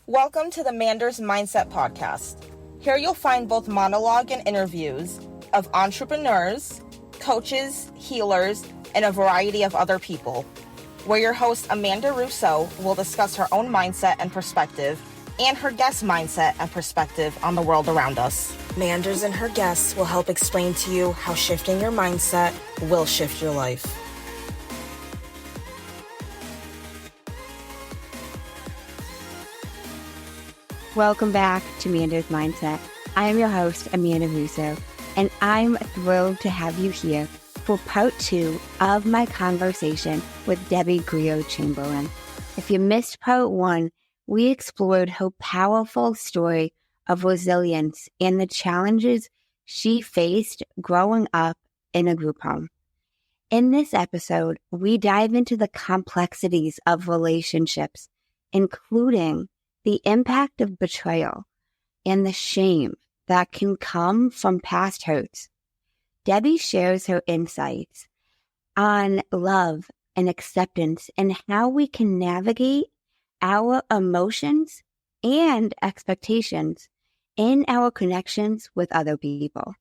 Welcome to the Mander's Mindset Podcast. Here you'll find both monologue and interviews of entrepreneurs, coaches, healers, and a variety of other people, where your host Amanda Russo will discuss her own mindset and perspective and her guest mindset and perspective on the world around us. Manders and her guests will help explain to you how shifting your mindset will shift your life. Welcome back to Mander's Mindset. I am your host, Amanda Russo, and I'm thrilled to have you here for part 2 of my conversation with Debbie Griot Chamberlain. If you missed part 1, we explored her powerful story of resilience and the challenges she faced growing up in a group home. In this episode, we dive into the complexities of relationships, including the impact of betrayal and the shame that can come from past hurts. Debbie shares her insights on love and acceptance and how we can navigate our emotions and expectations in our connections with other people.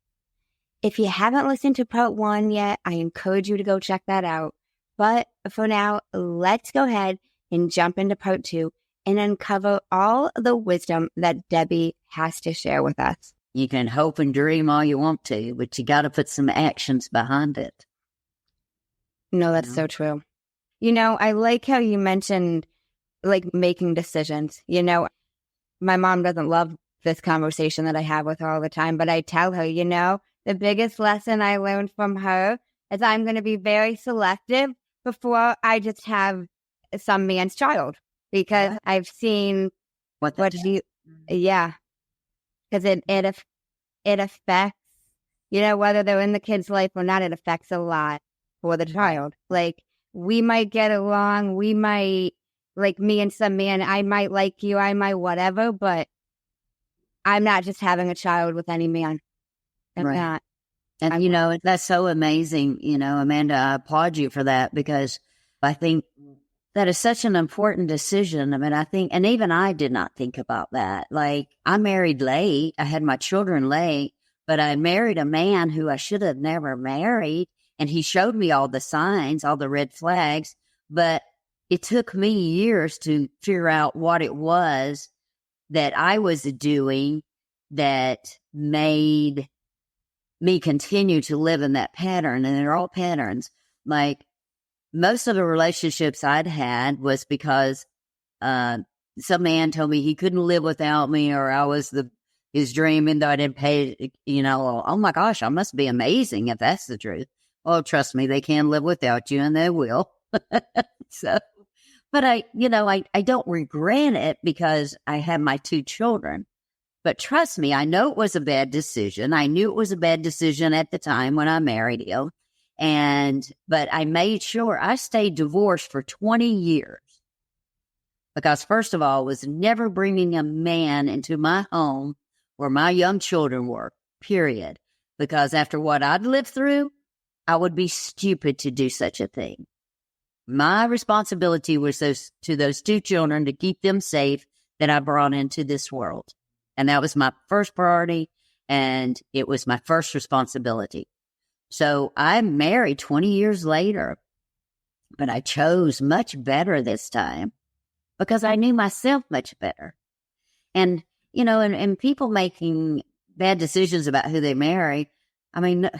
If you haven't listened to part 1 yet, I encourage you to go check that out. But for now, let's go ahead and jump into part 2 and uncover all the wisdom that Debbie has to share with us. You can hope and dream all you want to, but you got to put some actions behind it. No, that's so true. You know, I like how you mentioned like making decisions. You know, my mom doesn't love this conversation that I have with her all the time, but I tell her, you know, the biggest lesson I learned from her is I'm going to be very selective before I just have some man's child. Because I've seen because it affects, you know, whether they're in the kid's life or not, it affects a lot for the child. Like, we might get along, we might, like me and some man, I might like you, I might whatever, but I'm not just having a child with any man. I'm not. And, you know, that's so amazing, you know, Amanda, I applaud you for that because I think that is such an important decision. I mean, I think, and even I did not think about that. Like, I married late. I had my children late, but I married a man who I should have never married. And he showed me all the signs, all the red flags. But it took me years to figure out what it was that I was doing that made me continue to live in that pattern. And they're all patterns. Like, most of the relationships I'd had was because some man told me he couldn't live without me, or I was his dream, and though I didn't pay, you know, oh my gosh, I must be amazing if that's the truth. Oh, trust me, they can live without you, and they will. So, but I don't regret it because I had my 2 children. But trust me, I know it was a bad decision. I knew it was a bad decision at the time when I married him. But I made sure I stayed divorced for 20 years because, first of all, I was never bringing a man into my home where my young children were, period. Because after what I'd lived through, I would be stupid to do such a thing. My responsibility was to those 2 children to keep them safe that I brought into this world. And that was my first priority, and it was my first responsibility. So I'm married 20 years later, but I chose much better this time because I knew myself much better. And, you know, and people making bad decisions about who they marry, I mean,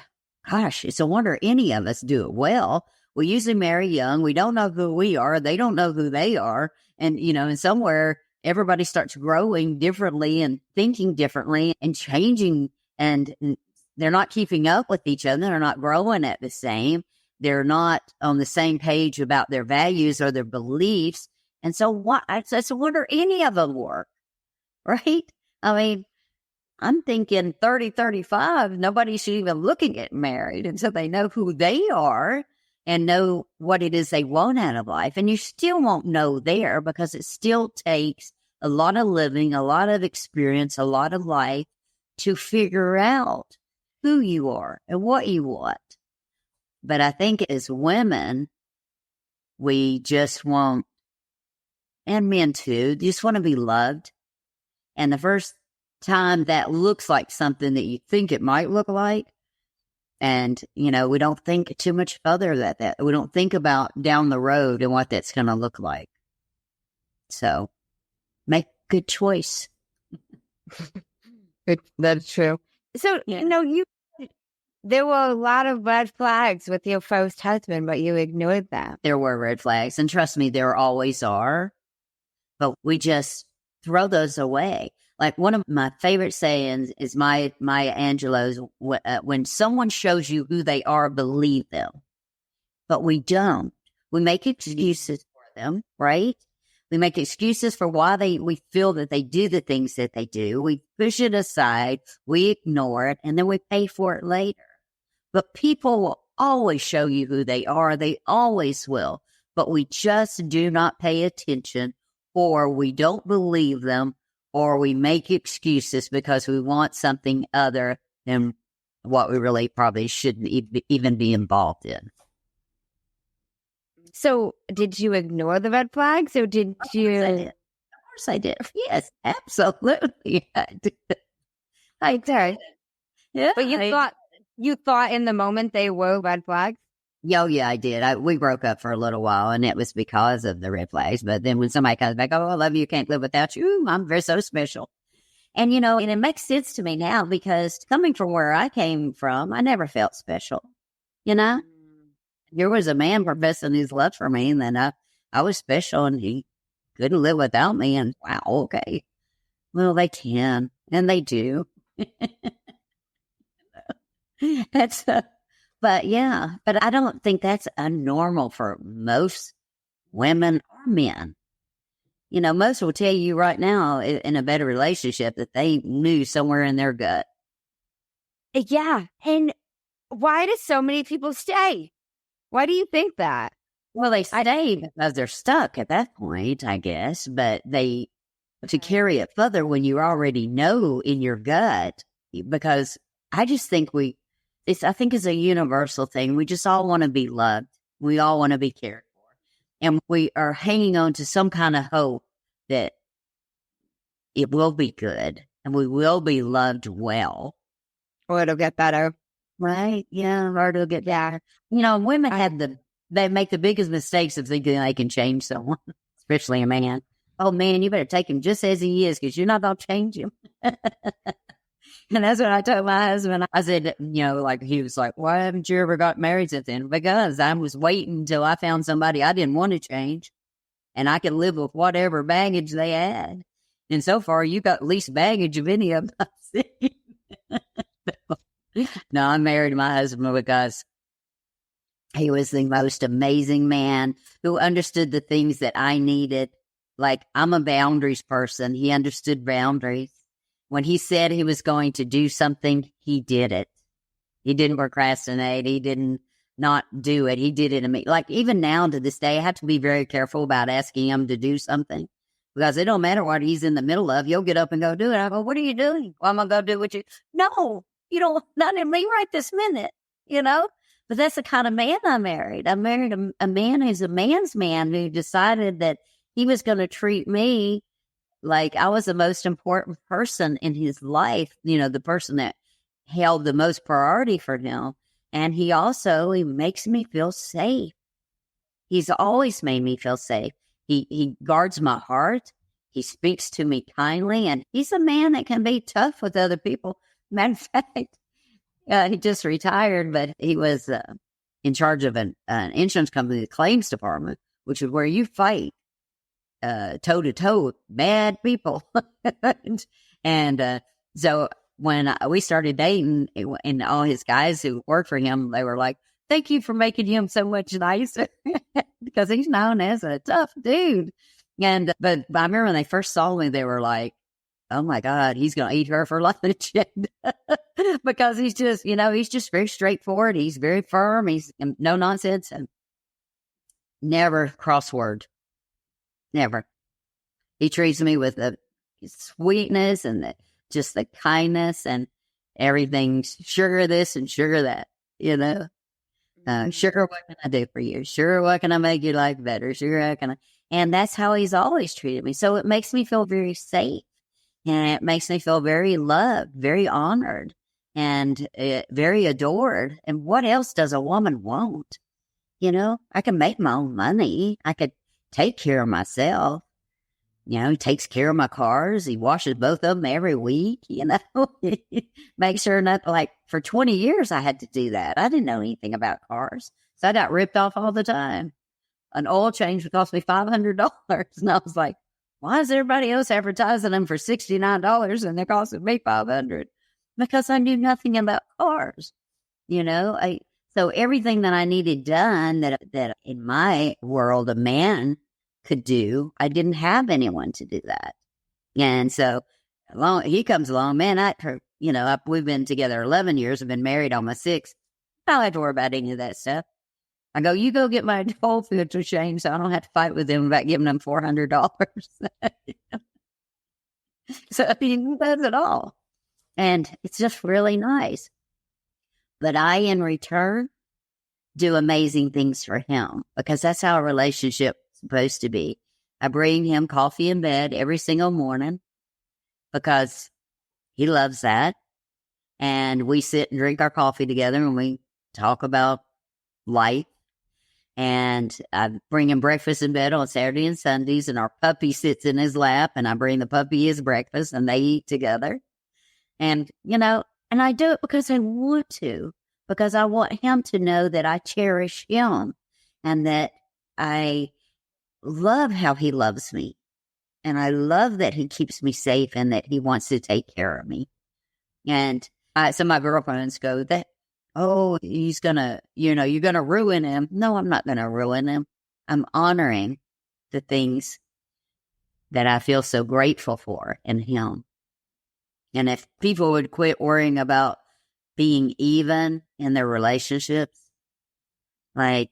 gosh, it's a wonder any of us do it well. We usually marry young. We don't know who we are. They don't know who they are. And, you know, and somewhere everybody starts growing differently and thinking differently and changing, and they're not keeping up with each other. They're not growing at the same. They're not on the same page about their values or their beliefs. And so it's a wonder any of them work, right? I mean, I'm thinking 30, 35, nobody should even look at getting married until they know who they are and know what it is they want out of life. And you still won't know there because it still takes a lot of living, a lot of experience, a lot of life to figure out who you are and what you want. But I think as women, we just want and men too, you just want to be loved. And the first time that looks like something that you think it might look like, and, you know, we don't think too much further that we don't think about down the road and what that's going to look like. So make a good choice. That's true. So, you know, there were a lot of red flags with your first husband, but you ignored them. There were red flags, and trust me, there always are, but we just throw those away. Like one of my favorite sayings is Maya Angelou's, when someone shows you who they are, believe them. But we don't. We make excuses for them, right? We make excuses for why we feel that they do the things that they do. We push it aside, we ignore it, and then we pay for it later. But people will always show you who they are. They always will. But we just do not pay attention, or we don't believe them, or we make excuses because we want something other than what we really probably shouldn't even be involved in. So did you ignore the red flags, or did you? Of course I did. Yes, absolutely. I did. I did. Yeah, but you thought in the moment they were red flags? Oh, yeah, I did. We broke up for a little while, and it was because of the red flags. But then when somebody comes back, oh, I love you, can't live without you, I'm very so special. And, you know, and it makes sense to me now, because coming from where I came from, I never felt special, you know? There was a man professing his love for me, and then I was special, and he couldn't live without me. And wow, okay. Well, they can, and they do. But yeah, but I don't think that's normal for most women or men. You know, most will tell you right now in a better relationship that they knew somewhere in their gut. Yeah. And why do so many people stay? Why do you think that? Well, they stay because they're stuck at that point, I guess. But to carry it further when you already know in your gut, because I just think I think it's a universal thing. We just all want to be loved. We all want to be cared for. And we are hanging on to some kind of hope that it will be good and we will be loved well. Or it'll get better. Right? Yeah, or it'll get better. You know, women they make the biggest mistakes of thinking they can change someone, especially a man. Oh, man, you better take him just as he is, because you're not going to change him. And that's what I told my husband. I said, you know, like, he was like, why haven't you ever got married since then? Because I was waiting until I found somebody I didn't want to change, and I could live with whatever baggage they had. And so far, you got least baggage of any of us. No, I married my husband because he was the most amazing man who understood the things that I needed. Like, I'm a boundaries person. He understood boundaries. When he said he was going to do something, he did it. He didn't procrastinate. He didn't not do it. He did it. Like, even now to this day, I have to be very careful about asking him to do something, because it don't matter what he's in the middle of. You'll get up and go do it. I go, what are you doing? Well, I'm going to go do what you... No, you don't, not in me right this minute, you know? But that's the kind of man I married. I married a man who's a man's man, who decided that he was going to treat me like I was the most important person in his life, you know, the person that held the most priority for him. And he makes me feel safe. He's always made me feel safe. He guards my heart. He speaks to me kindly, and he's a man that can be tough with other people. Matter of fact, he just retired, but he was in charge of an insurance company, the claims department, which is where you fight toe-to-toe with bad people. And so when we started dating, and all his guys who worked for him, they were like, thank you for making him so much nicer, because he's known as a tough dude. But I remember when they first saw me, they were like, oh my God, he's going to eat her for lunch. Because he's just, you know, he's just very straightforward. He's very firm. He's no nonsense, and never crossword. Never. He treats me with the sweetness and just the kindness and everything. Sugar this and sugar that, you know. Sugar, what can I do for you? Sugar, what can I make your life better? Sugar, how can I? And that's how he's always treated me. So it makes me feel very safe. And it makes me feel very loved, very honored, and very adored. And what else does a woman want? You know, I can make my own money. I could take care of myself. You know, he takes care of my cars. He washes both of them every week, you know. Make sure not, like, for 20 years I had to do that. I didn't know anything about cars. So I got ripped off all the time. An oil change would cost me $500. And I was like, why is everybody else advertising them for $69 and they're costing me $500? Because I knew nothing about cars, you know. So everything that I needed done that in my world a man could do, I didn't have anyone to do that. And so he comes along, man, we've been together 11 years. I've been married almost 6. I don't have to worry about any of that stuff. I go, you go get my whole filter changed so I don't have to fight with them about giving them $400. So he does it all. And it's just really nice. But I, in return, do amazing things for him, because that's how a relationship is supposed to be. I bring him coffee in bed every single morning because he loves that. And we sit and drink our coffee together and we talk about life. And I bring him breakfast in bed on Saturday and Sundays, and our puppy sits in his lap, and I bring the puppy his breakfast, and they eat together. And, you know, and I do it because I want to, because I want him to know that I cherish him and that I love how he loves me. And I love that he keeps me safe and that he wants to take care of me. And some of my girlfriends go, he's gonna, you're gonna ruin him. No, I'm not gonna ruin him. I'm honoring the things that I feel so grateful for in him. And if people would quit worrying about being even in their relationships, but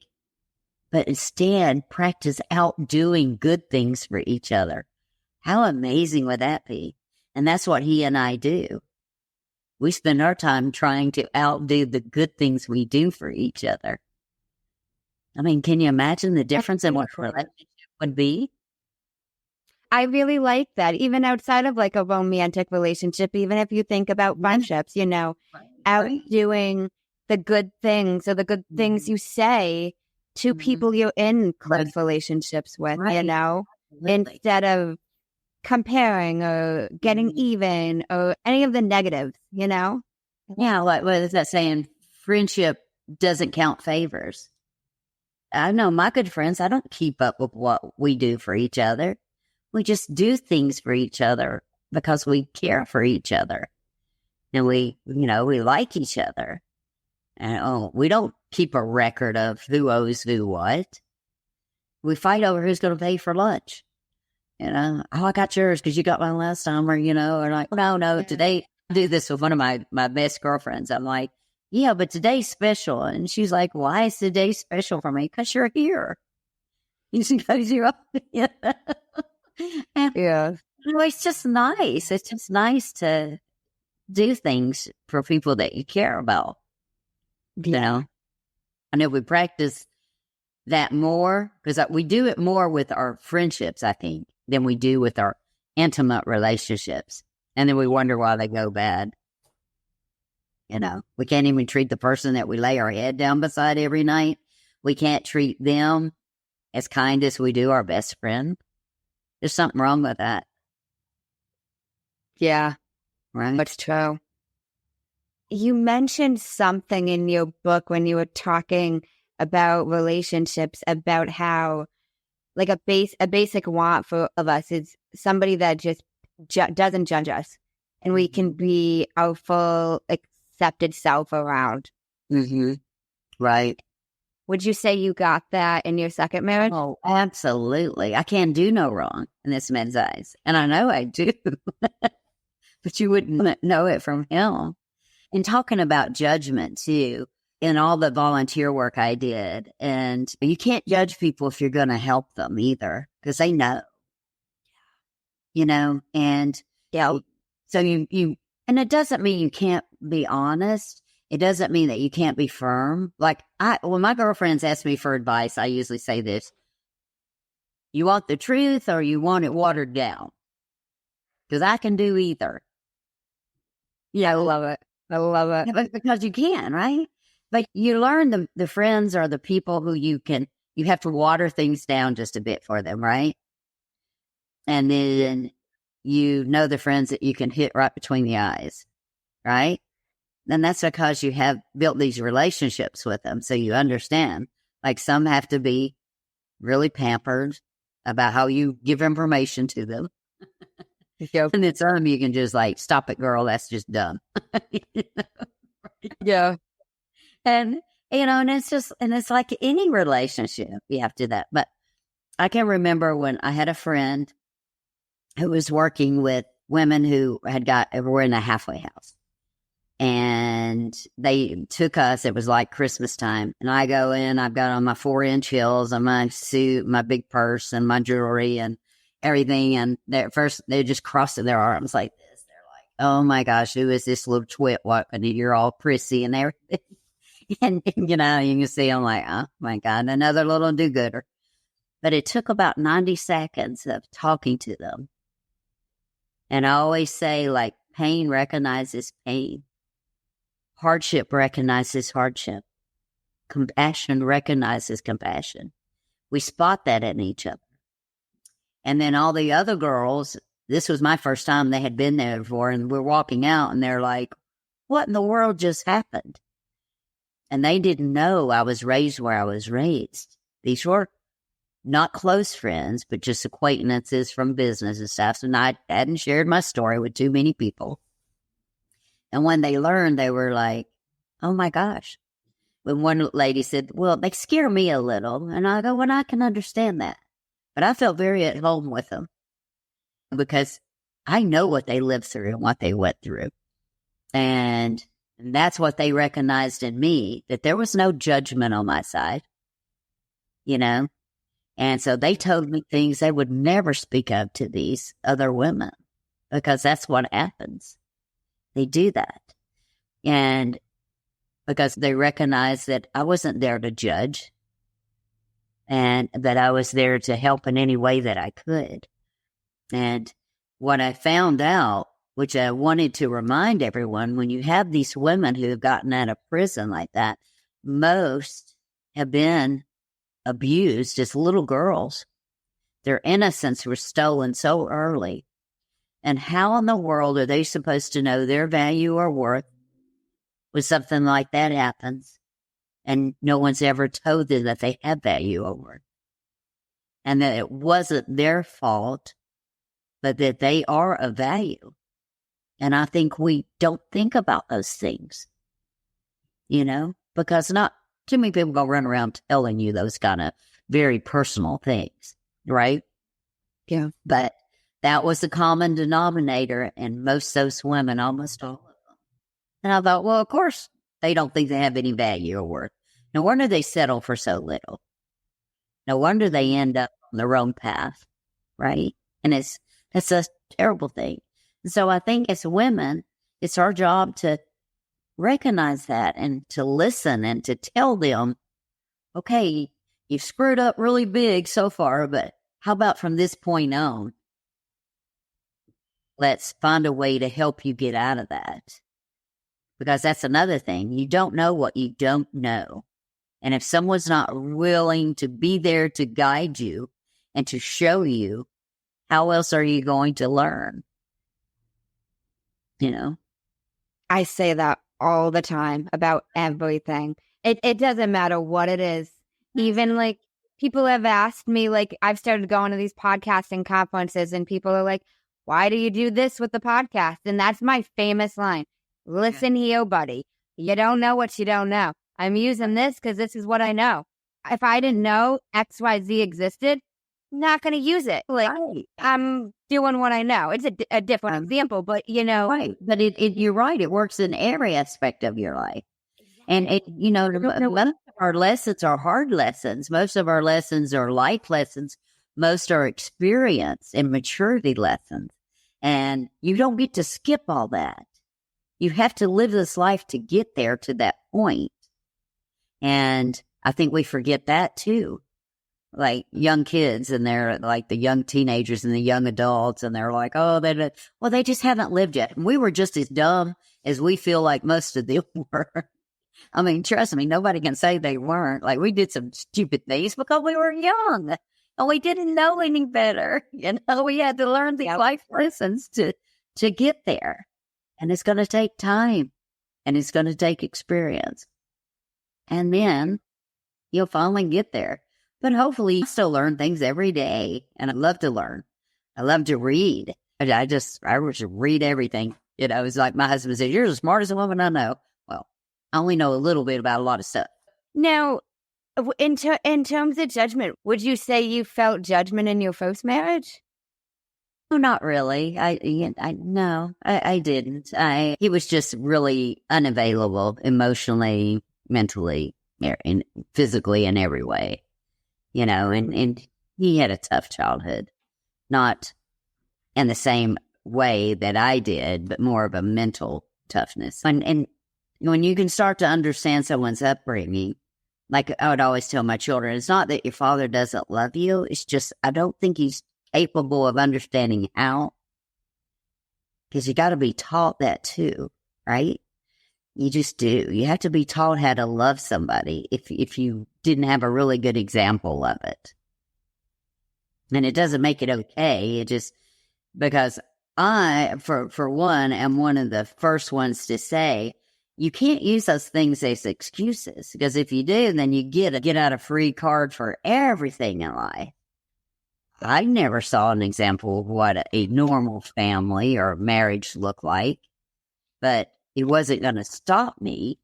instead practice outdoing good things for each other, how amazing would that be? And that's what he and I do. We spend our time trying to outdo the good things we do for each other. I mean, can you imagine the difference in what a relationship would be? I really like that. Even outside of like a romantic relationship, even if you think about friendships, you know, outdoing the good things or the good things you say to people you're in close relationships with, you know, instead of comparing or getting even or any of the negatives, you know? Yeah, like what is that saying? Friendship doesn't count favors. I know my good friends, I don't keep up with what we do for each other. We just do things for each other because we care for each other. And we like each other. And we don't keep a record of who owes who what. We fight over who's going to pay for lunch. You know, I got yours because you got mine last time, or, you know, or like, no, today, I do this with one of my best girlfriends. I'm like, yeah, but today's special. And she's like, why is today special for me? Because you're here. Because you're up. Yeah. Yeah. It's just nice. It's just nice to do things for people that you care about. You know, I know we practice that more because we do it more with our friendships, I think, than we do with our intimate relationships. And then we wonder why they go bad. You know, we can't even treat the person that we lay our head down beside every night. We can't treat them as kind as we do our best friend. There's something wrong with that. Yeah, right. That's true. You mentioned something in your book when you were talking about relationships, about how like a basic want of us is somebody that just doesn't judge us, and we can be our full accepted self around. Mm-hmm. Right. Would you say you got that in your second marriage? Oh, absolutely. I can't do no wrong in this man's eyes. And I know I do. But you wouldn't know it from him. And talking about judgment, too, in all the volunteer work I did. And you can't judge people if you're going to help them either, because they know. You know, and yeah. So you, and it doesn't mean you can't be honest. It doesn't mean that you can't be firm. Like when my girlfriends ask me for advice, I usually say this: You want the truth or you want it watered down? Because I can do either. Yeah, I love it. I love it. Yeah, because you can, right? But you learn the friends are the people who you have to water things down just a bit for them, right? And then you know the friends that you can hit right between the eyes, right? And that's because you have built these relationships with them. So you understand, like some have to be really pampered about how you give information to them. Yep. And then some you can just like, stop it, girl. That's just dumb. You know? Yeah. And, and it's like any relationship, you have to do that. But I can remember when I had a friend who was working with women who were in a halfway house. And they took us, it was like Christmas time. And I go in, I've got on my 4-inch heels and my suit, my big purse and my jewelry and everything. And at first they just crossed their arms like this. They're like, oh my gosh, who is this little twit walking? You're all prissy and everything. And, you can see I'm like, oh my God, another little do-gooder. But it took about 90 seconds of talking to them. And I always say, like, pain recognizes pain. Hardship recognizes hardship. Compassion recognizes compassion. We spot that in each other. And then all the other girls, this was my first time they had been there before, and we're walking out, and they're like, what in the world just happened? And they didn't know I was raised where I was raised. These were not close friends, but just acquaintances from business and stuff. And I hadn't shared my story with too many people. And when they learned, they were like, oh my gosh. When one lady said, well, they scare me a little. And I go, well, I can understand that. But I felt very at home with them because I know what they lived through and what they went through. And that's what they recognized in me, that there was no judgment on my side, And so they told me things they would never speak of to these other women because that's what happens. They do that. And because they recognized that I wasn't there to judge and that I was there to help in any way that I could. And what I found out, which I wanted to remind everyone, when you have these women who have gotten out of prison like that, most have been abused as little girls. Their innocence was stolen so early. And how in the world are they supposed to know their value or worth when something like that happens and no one's ever told them that they have value or worth? And that it wasn't their fault, but that they are of value. And I think we don't think about those things, because not too many people go run around telling you those kind of very personal things, right? Yeah. But that was the common denominator in most of those women, almost all of them. And I thought, well, of course, they don't think they have any value or worth. No wonder they settle for so little. No wonder they end up on the wrong path, right? And that's a terrible thing. And so I think as women, it's our job to recognize that and to listen and to tell them, okay, you've screwed up really big so far, but how about from this point on? Let's find a way to help you get out of that. Because that's another thing. You don't know what you don't know. And if someone's not willing to be there to guide you and to show you, how else are you going to learn? I say that all the time about everything. It doesn't matter what it is. Even like people have asked me, like I've started going to these podcasting conferences and people are like, why do you do this with the podcast? And that's my famous line. Listen here, buddy. You don't know what you don't know. I'm using this because this is what I know. If I didn't know XYZ existed, I'm not going to use it. Like, right. I'm doing what I know. It's a different example, but Right. But you're right. It works in every aspect of your life. And most of our lessons are hard lessons. Most of our lessons are life lessons. Most are experience and maturity lessons. And you don't get to skip all that. You have to live this life to get there to that point. And I think we forget that too. like young kids, and they're like the young teenagers and the young adults, and they're like, oh, they just haven't lived yet. And we were just as dumb as we feel like most of them were. I mean, trust me, nobody can say they weren't. Like, we did some stupid things because we were young and we didn't know any better. You know, we had to learn these life lessons to get there. And it's going to take time, and it's going to take experience. And then you'll finally get there. But hopefully you still learn things every day. And I love to learn. I love to read. I just read everything. You know, it's like my husband says, you're the smartest woman I know. Well, I only know a little bit about a lot of stuff. Now, in terms of judgment, would you say you felt judgment in your first marriage? No, not really. I didn't. He was just really unavailable emotionally, mentally, and physically, in every way. You know, and he had a tough childhood, not in the same way that I did, but more of a mental toughness. And when you can start to understand someone's upbringing, like I would always tell my children, it's not that your father doesn't love you. It's just, I don't think he's capable of understanding how, because you got to be taught that too, right? You just do. You have to be taught how to love somebody if you didn't have a really good example of it. And it doesn't make it okay. It just, because I, for one, am one of the first ones to say, you can't use those things as excuses, because if you do, then you get out a free card for everything in life. I never saw an example of what a normal family or marriage looked like, but it wasn't going to stop me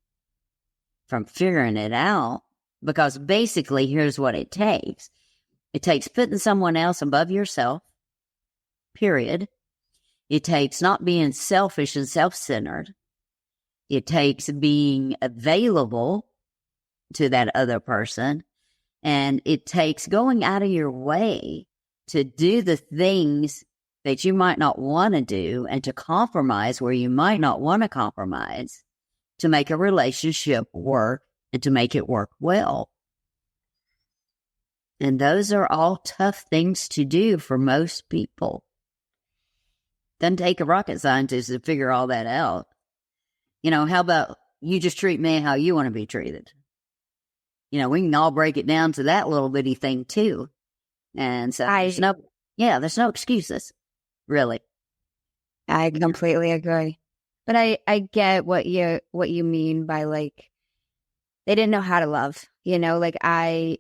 from figuring it out, because basically here's what it takes. It takes putting someone else above yourself, period. It takes not being selfish and self-centered. It takes being available to that other person. And it takes going out of your way to do the things that you might not want to do, and to compromise where you might not want to compromise, to make a relationship work and to make it work well. And those are all tough things to do for most people. Doesn't take a rocket scientist to figure all that out. You know, how about you just treat me how you want to be treated? You know, we can all break it down to that little bitty thing too. And so there's no excuses, really. I completely agree. But I get what you mean by, like, they didn't know how to love. You know, like I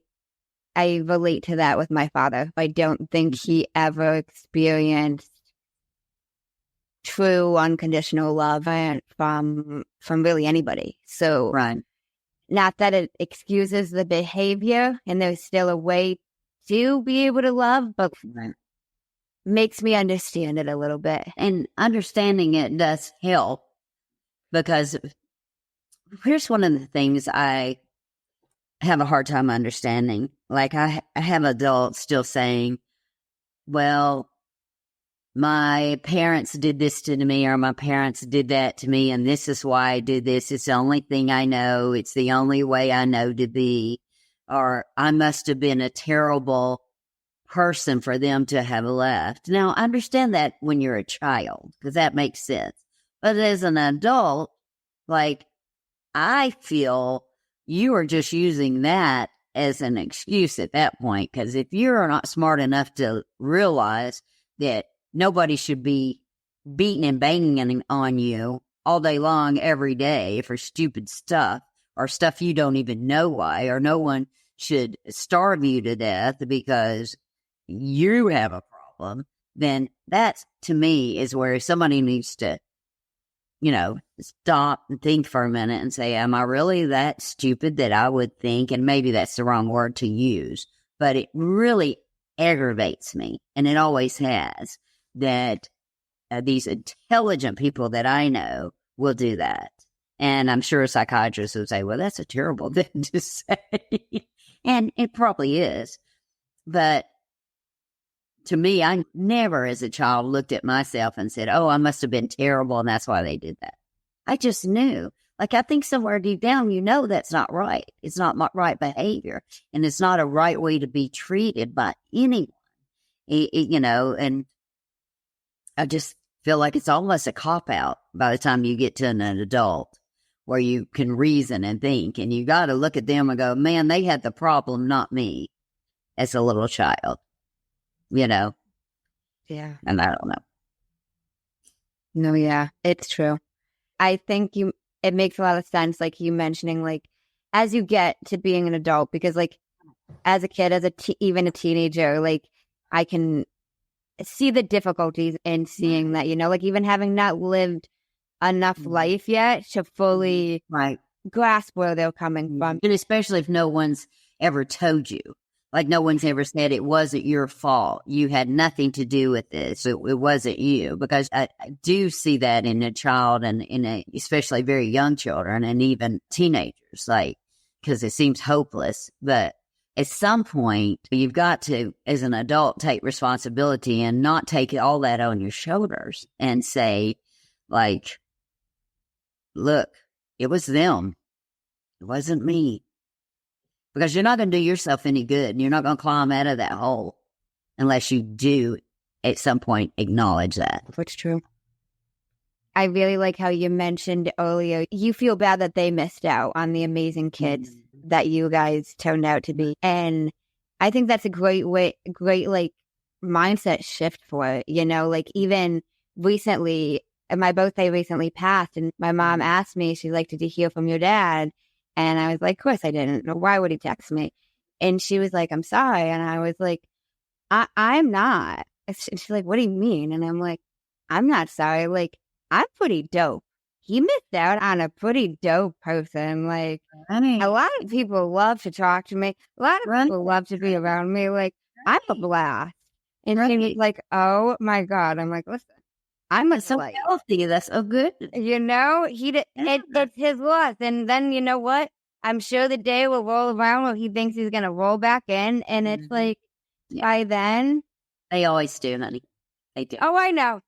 relate to that with my father. I don't think he ever experienced true unconditional love from really anybody. So, Right. Not that it excuses the behavior, and there's still a way to be able to love, but Right. makes me understand it a little bit. And understanding it does help, because here's one of the things I have a hard time understanding. Like, I have adults still saying, well, my parents did this to me, or my parents did that to me, and this is why I did this. It's the only thing I know. It's the only way I know to be. Or I must have been a terrible person for them to have left. Now, I understand that when you're a child, because that makes sense. But as an adult, like, I feel you are just using that as an excuse at that point. Because if you're not smart enough to realize that nobody should be beating and banging on you all day long, every day, for stupid stuff, or stuff you don't even know why, or no one should starve you to death because you have a problem, then that, to me, is where somebody needs to, you know, stop and think for a minute and say, am I really that stupid that I would think? And maybe that's the wrong word to use, but it really aggravates me, and it always has, that these intelligent people that I know will do that. And I'm sure a psychiatrist would say, well, that's a terrible thing to say. And it probably is. But to me, I never as a child looked at myself and said, oh, I must have been terrible, and that's why they did that. I just knew. Like, I think somewhere deep down, that's not right. It's not right behavior, and it's not a right way to be treated by anyone. And I just feel like it's almost a cop-out by the time you get to an adult where you can reason and think, and you got to look at them and go, man, they had the problem, not me, as a little child, Yeah. And I don't know. No, yeah, it's true. I think it makes a lot of sense, like you mentioning, like, as you get to being an adult, because, like, as a kid, even a teenager, like, I can see the difficulties in seeing that, like, even having not lived enough life yet to fully grasp where they're coming from. And especially if no one's ever told you. Like, no one's ever said it wasn't your fault. You had nothing to do with this. It wasn't you. Because I do see that in a child and especially very young children and even teenagers, like, because it seems hopeless. But at some point, you've got to, as an adult, take responsibility and not take all that on your shoulders and say, like, look, it was them. It wasn't me. Because you're not going to do yourself any good. And you're not going to climb out of that hole unless you do, at some point, acknowledge that. That's true. I really like how you mentioned earlier, you feel bad that they missed out on the amazing kids that you guys turned out to be. And I think that's a great, like, mindset shift for it. Like, even recently, my birthday recently passed, and my mom asked me, she's like, did you hear from your dad? And I was like, of course I didn't. Why would he text me? And she was like, I'm sorry. And I was like, I'm not. She's like, what do you mean? And I'm like, I'm not sorry. Like, I'm pretty dope. He missed out on a pretty dope person. Like, a lot of people love to talk to me. A lot of people love to be around me. Like, I'm a blast. And she was like, oh my God. I'm like, listen, I'm so healthy. That's so good. It's his loss. And then, you know what? I'm sure the day will roll around where he thinks he's going to roll back in. And it's like, by then. They always do, honey. They do. Oh, I know.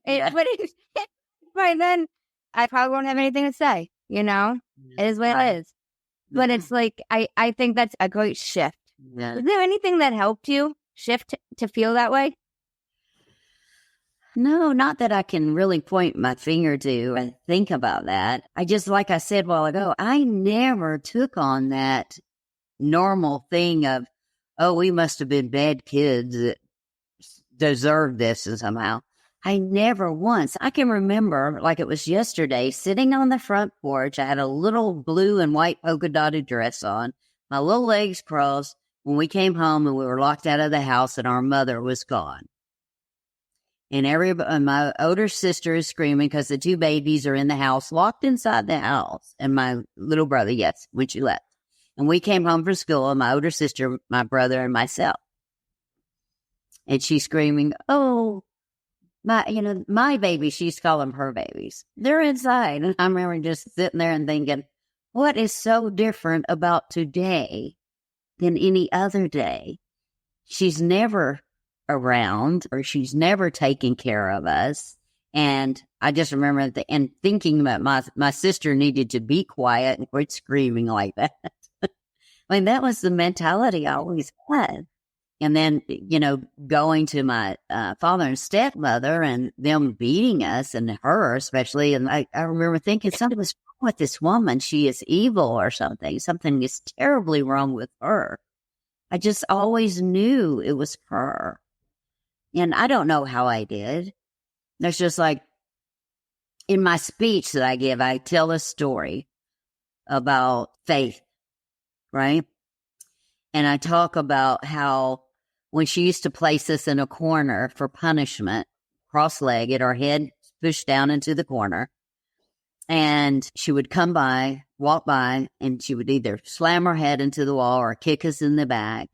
But by then, I probably won't have anything to say, It is what it is. But it's like, I think that's a great shift. Yeah. Is there anything that helped you shift to feel that way? No, not that I can really point my finger to and think about that. I just, like I said a while ago, I never took on that normal thing of, oh, we must have been bad kids that deserve this somehow. I never once. I can remember, like it was yesterday, sitting on the front porch. I had a little blue and white polka dotted dress on, my little legs crossed, when we came home and we were locked out of the house and our mother was gone. And my older sister is screaming because the two babies are in the house, locked inside the house. And my little brother, yes, when she left. And we came home from school, and my older sister, my brother, and myself. And she's screaming, oh, my baby, she's calling her babies. They're inside. And I remember just sitting there and thinking, what is so different about today than any other day? She's never around, or she's never taken care of us. And I just remember thinking about my sister needed to be quiet and quit screaming like that. I mean, that was the mentality I always had. And then, going to my father and stepmother and them beating us, and her especially. And I remember thinking something's wrong with this woman. She is evil or something. Something is terribly wrong with her. I just always knew it was her. And I don't know how I did. It's just like, in my speech that I give, I tell a story about faith, right? And I talk about how when she used to place us in a corner for punishment, cross-legged, our head pushed down into the corner, and she would walk by, and she would either slam her head into the wall or kick us in the back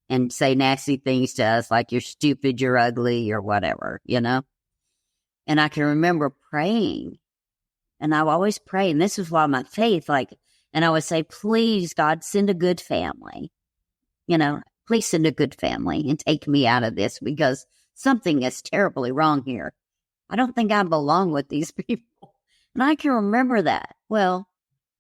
and say nasty things to us, like, you're stupid, you're ugly, or whatever, And I can remember praying, and I always pray, and this is why my faith, and I would say, please, God, send a good family, please send a good family and take me out of this, because something is terribly wrong here. I don't think I belong with these people. And I can remember that. Well,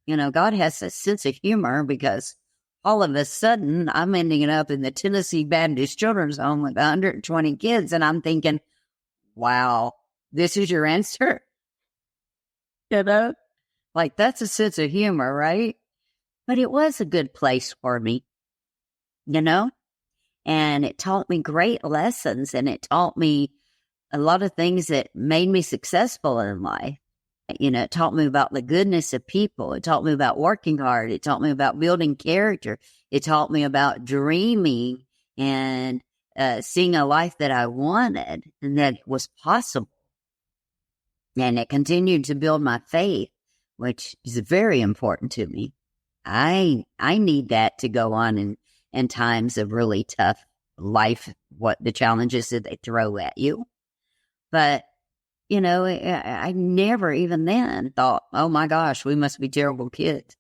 God has a sense of humor because all of a sudden I'm ending up in the Tennessee Baptist Children's Home with 120 kids. And I'm thinking, wow, this is your answer? Like that's a sense of humor, right? But it was a good place for me, and it taught me great lessons, and it taught me a lot of things that made me successful in life. It taught me about the goodness of people. It taught me about working hard. It taught me about building character. It taught me about dreaming and seeing a life that I wanted and that was possible. And it continued to build my faith, which is very important to me. I need that to go on in times of really tough life, what the challenges that they throw at you. But, I never even then thought, oh my gosh, we must be terrible kids.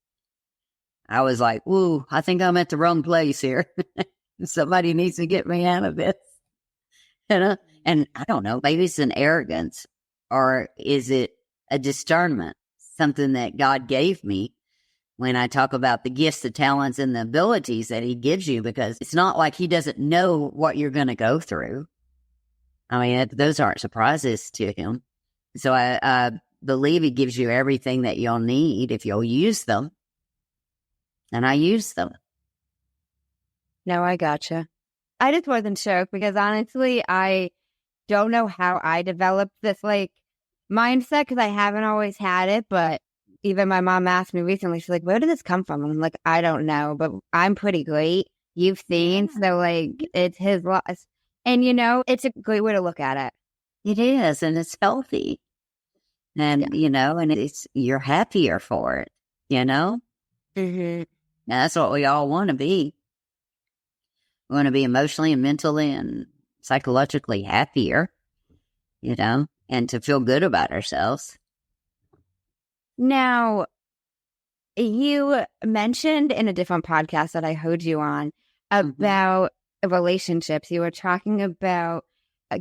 I was like, ooh, I think I'm at the wrong place here. Somebody needs to get me out of this. And I don't know, maybe it's an arrogance, or is it a discernment, something that God gave me when I talk about the gifts, the talents, and the abilities that he gives you, because it's not like he doesn't know what you're going to go through. I mean, those aren't surprises to him. So I believe he gives you everything that you'll need if you'll use them. And I use them. No, I gotcha. I just wasn't sure because honestly, I don't know how I developed this mindset because I haven't always had it. But even my mom asked me recently, she's like, where did this come from? And I'm like, I don't know, but I'm pretty great. You've seen. So it's his loss. And, it's a great way to look at it. It is, and it's healthy. And, and you're happier for it, Mm-hmm. That's what we all want to be. We want to be emotionally and mentally and psychologically happier, and to feel good about ourselves. Now, you mentioned in a different podcast that I heard you on about relationships. You were talking about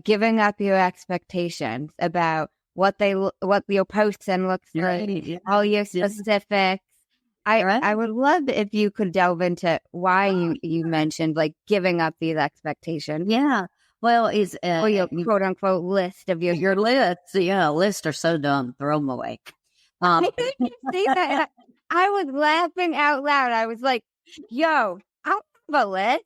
giving up your expectations about what your person looks like, all your specifics. I would love if you could delve into why you mentioned giving up these expectations. Yeah. Well, it's or your quote unquote list of your lists. Yeah, lists are so dumb. Throw them away. I didn't see that. I was laughing out loud. I was like, yo, I have a list.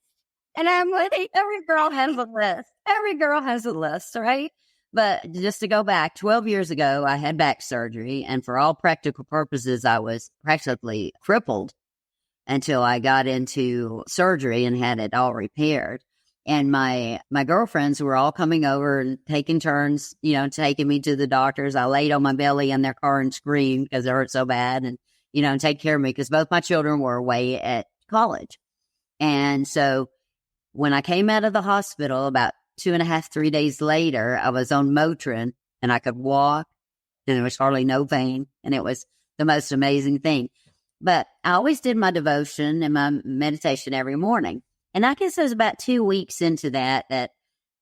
And I'm like, every girl has a list. Every girl has a list, right? But just to go back, 12 years ago, I had back surgery. And for all practical purposes, I was practically crippled until I got into surgery and had it all repaired. And my girlfriends were all coming over and taking turns, taking me to the doctors. I laid on my belly in their car and screamed because it hurt so bad and, take care of me because both my children were away at college. And so when I came out of the hospital about 2.5, 3 days later, I was on Motrin and I could walk and there was hardly no pain. And it was the most amazing thing. But I always did my devotion and my meditation every morning. And I guess it was about 2 weeks into that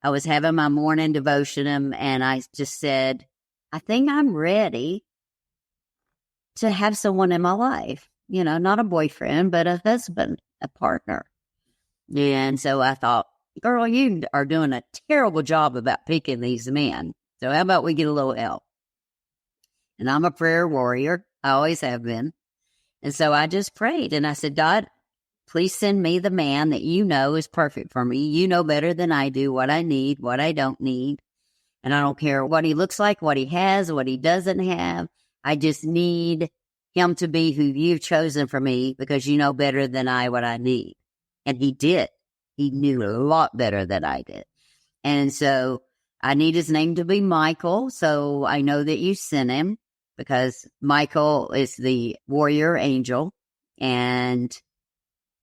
I was having my morning devotion and I just said, I think I'm ready to have someone in my life, not a boyfriend, but a husband, a partner. And so I thought, girl, you are doing a terrible job about picking these men. So how about we get a little help? And I'm a prayer warrior. I always have been. And so I just prayed and I said, God, please send me the man that you know is perfect for me. You know better than I do what I need, what I don't need. And I don't care what he looks like, what he has, what he doesn't have. I just need him to be who you've chosen for me because you know better than I what I need. And he did. He knew a lot better than I did. And so I need his name to be Michael. So I know that you sent him because Michael is the warrior angel. And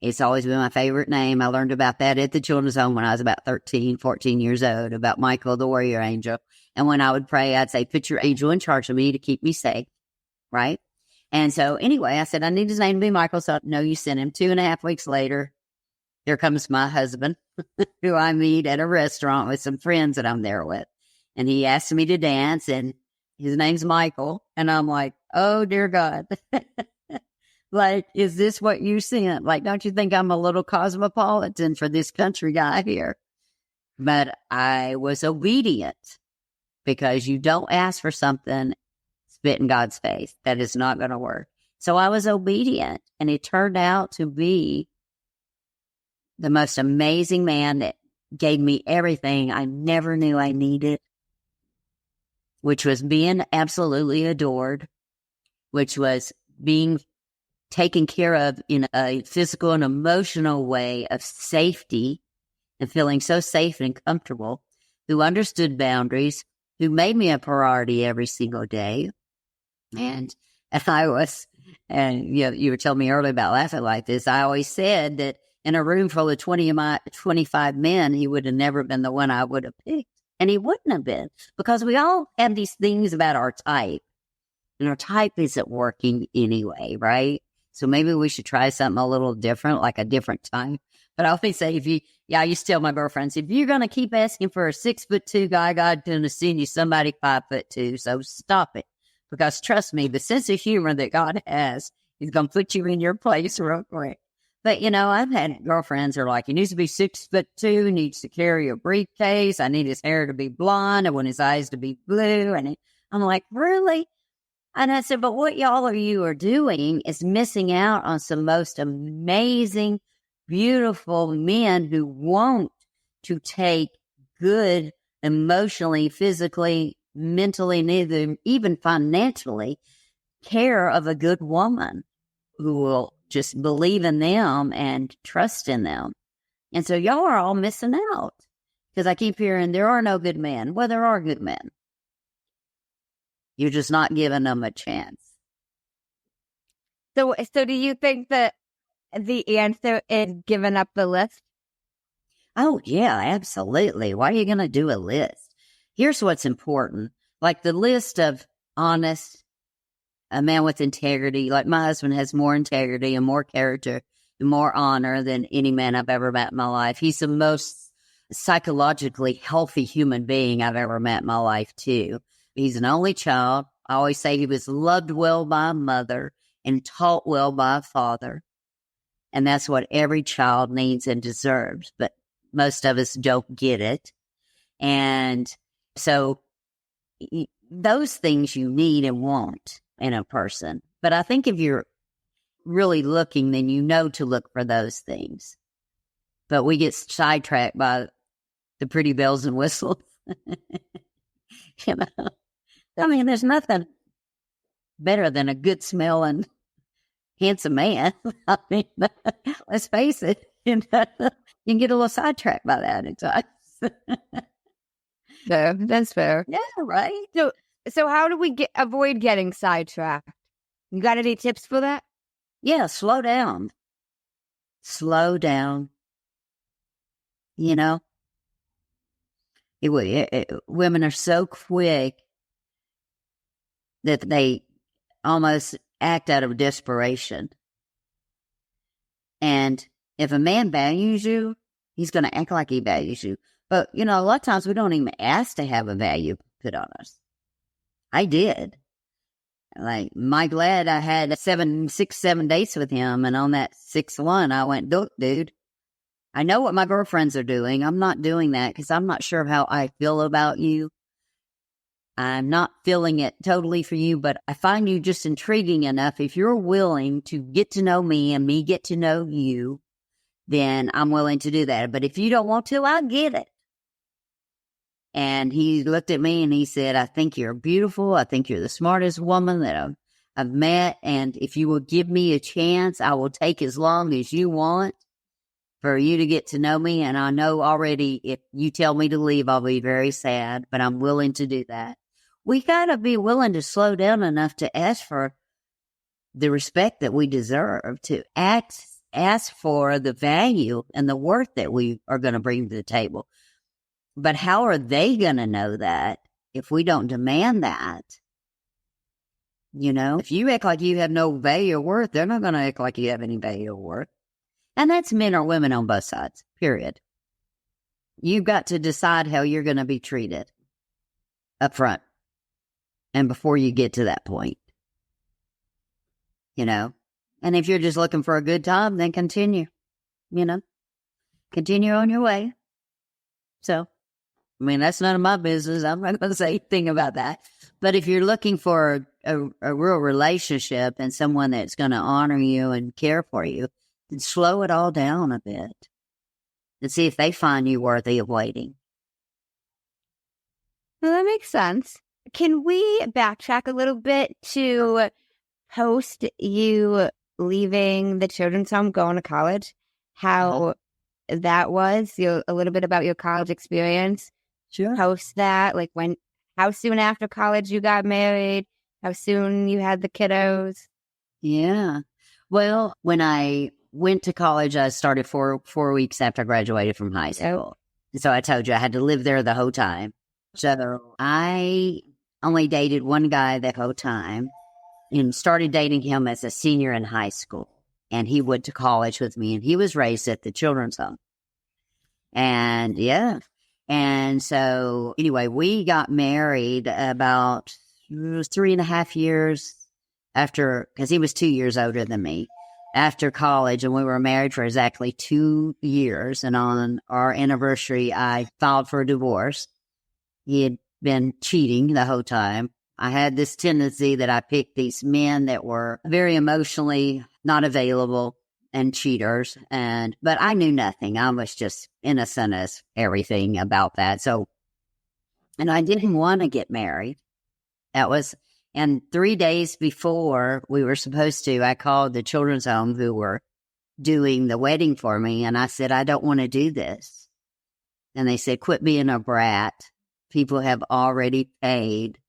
it's always been my favorite name. I learned about that at the children's home when I was about 13, 14 years old, about Michael, the warrior angel. And when I would pray, I'd say, put your angel in charge of me to keep me safe. Right. And so anyway, I said, I need his name to be Michael. So I know you sent him. 2.5 weeks later, here comes my husband, who I meet at a restaurant with some friends that I'm there with. And he asked me to dance, and his name's Michael. And I'm like, oh, dear God. Like, is this what you sent? Like, don't you think I'm a little cosmopolitan for this country guy here? But I was obedient because you don't ask for something, spit in God's face. That is not going to work. So I was obedient, and it turned out to be the most amazing man that gave me everything I never knew I needed, which was being absolutely adored, which was being taken care of in a physical and emotional way of safety and feeling so safe and comfortable, who understood boundaries, who made me a priority every single day. And I was, and you were telling me earlier about laughing like this. I always said that in a room full of 25 men, he would have never been the one I would have picked. And he wouldn't have been, because we all have these things about our type, and our type isn't working anyway, right? So maybe we should try something a little different, like a different type. But I always say, I used to tell my girlfriends, if you're going to keep asking for a 6'2" guy, God's going to send you somebody 5'2". So stop it. Because trust me, the sense of humor that God has, He's going to put you in your place real quick. But, I've had girlfriends who are like, he needs to be 6'2", needs to carry a briefcase. I need his hair to be blonde. I want his eyes to be blue. And I'm like, really? And I said, but what y'all are doing is missing out on some most amazing, beautiful men who want to take good emotionally, physically, mentally, and even financially care of a good woman who will just believe in them and trust in them. And so y'all are all missing out, because I keep hearing there are no good men. Well, there are good men. You're just not giving them a chance. So do you think that the answer is giving up the list? Oh, yeah, absolutely. Why are you going to do a list? Here's what's important. Like the list of honest, a man with integrity. Like my husband has more integrity and more character and more honor than any man I've ever met in my life. He's the most psychologically healthy human being I've ever met in my life, too. He's an only child. I always say he was loved well by a mother and taught well by a father. And that's what every child needs and deserves. But most of us don't get it. And so those things you need and want in a person. But I think if you're really looking, then you know to look for those things. But we get sidetracked by the pretty bells and whistles. I mean, there's nothing better than a good smelling, handsome man. I mean, let's face it, you can get a little sidetracked by that at times. So that's fair. Yeah, right. So how do we avoid getting sidetracked? You got any tips for that? Yeah, slow down. Slow down. Women are so quick that they almost act out of desperation. And if a man values you, he's going to act like he values you. But, a lot of times we don't even ask to have a value put on us. I did. Like, my glad I had 7 dates with him. And on that 6th one, I went, look, dude, I know what my girlfriends are doing. I'm not doing that because I'm not sure how I feel about you. I'm not feeling it totally for you, but I find you just intriguing enough. If you're willing to get to know me and me get to know you, then I'm willing to do that. But if you don't want to, I get it. And he looked at me and he said, I think you're beautiful. I think you're the smartest woman that I've met. And if you will give me a chance, I will take as long as you want for you to get to know me. And I know already if you tell me to leave, I'll be very sad, but I'm willing to do that. We got to be willing to slow down enough to ask for the respect that we deserve, to ask for the value and the worth that we are going to bring to the table. But how are they going to know that if we don't demand that? If you act like you have no value or worth, they're not going to act like you have any value or worth. And that's men or women on both sides, period. You've got to decide how you're going to be treated up front and before you get to that point. And if you're just looking for a good time, then continue, continue on your way. So, I mean, that's none of my business. I'm not going to say anything about that. But if you're looking for a real relationship and someone that's going to honor you and care for you, then slow it all down a bit and see if they find you worthy of waiting. Well, that makes sense. Can we backtrack a little bit to post you leaving the children's home, going to college? How that was? A little bit about your college experience. Sure. Post that, like how soon after college you got married? How soon you had the kiddos? Yeah. Well, when I went to college, I started 4 weeks after I graduated from high school. So I told you I had to live there the whole time. So I only dated one guy that whole time and started dating him as a senior in high school. And he went to college with me, and he was raised at the children's home. And yeah. And so anyway, we got married about 3.5 years after, because he was 2 years older than me, after college. And we were married for exactly 2 years. And on our anniversary, I filed for a divorce. He had been cheating the whole time. I had this tendency that I picked these men that were very emotionally not available and cheaters. But I knew nothing. I was just innocent as everything about that. So, and I didn't want to get married. And 3 days before we were supposed to, I called the children's home who were doing the wedding for me. And I said, I don't want to do this. And they said, quit being a brat. People have already paid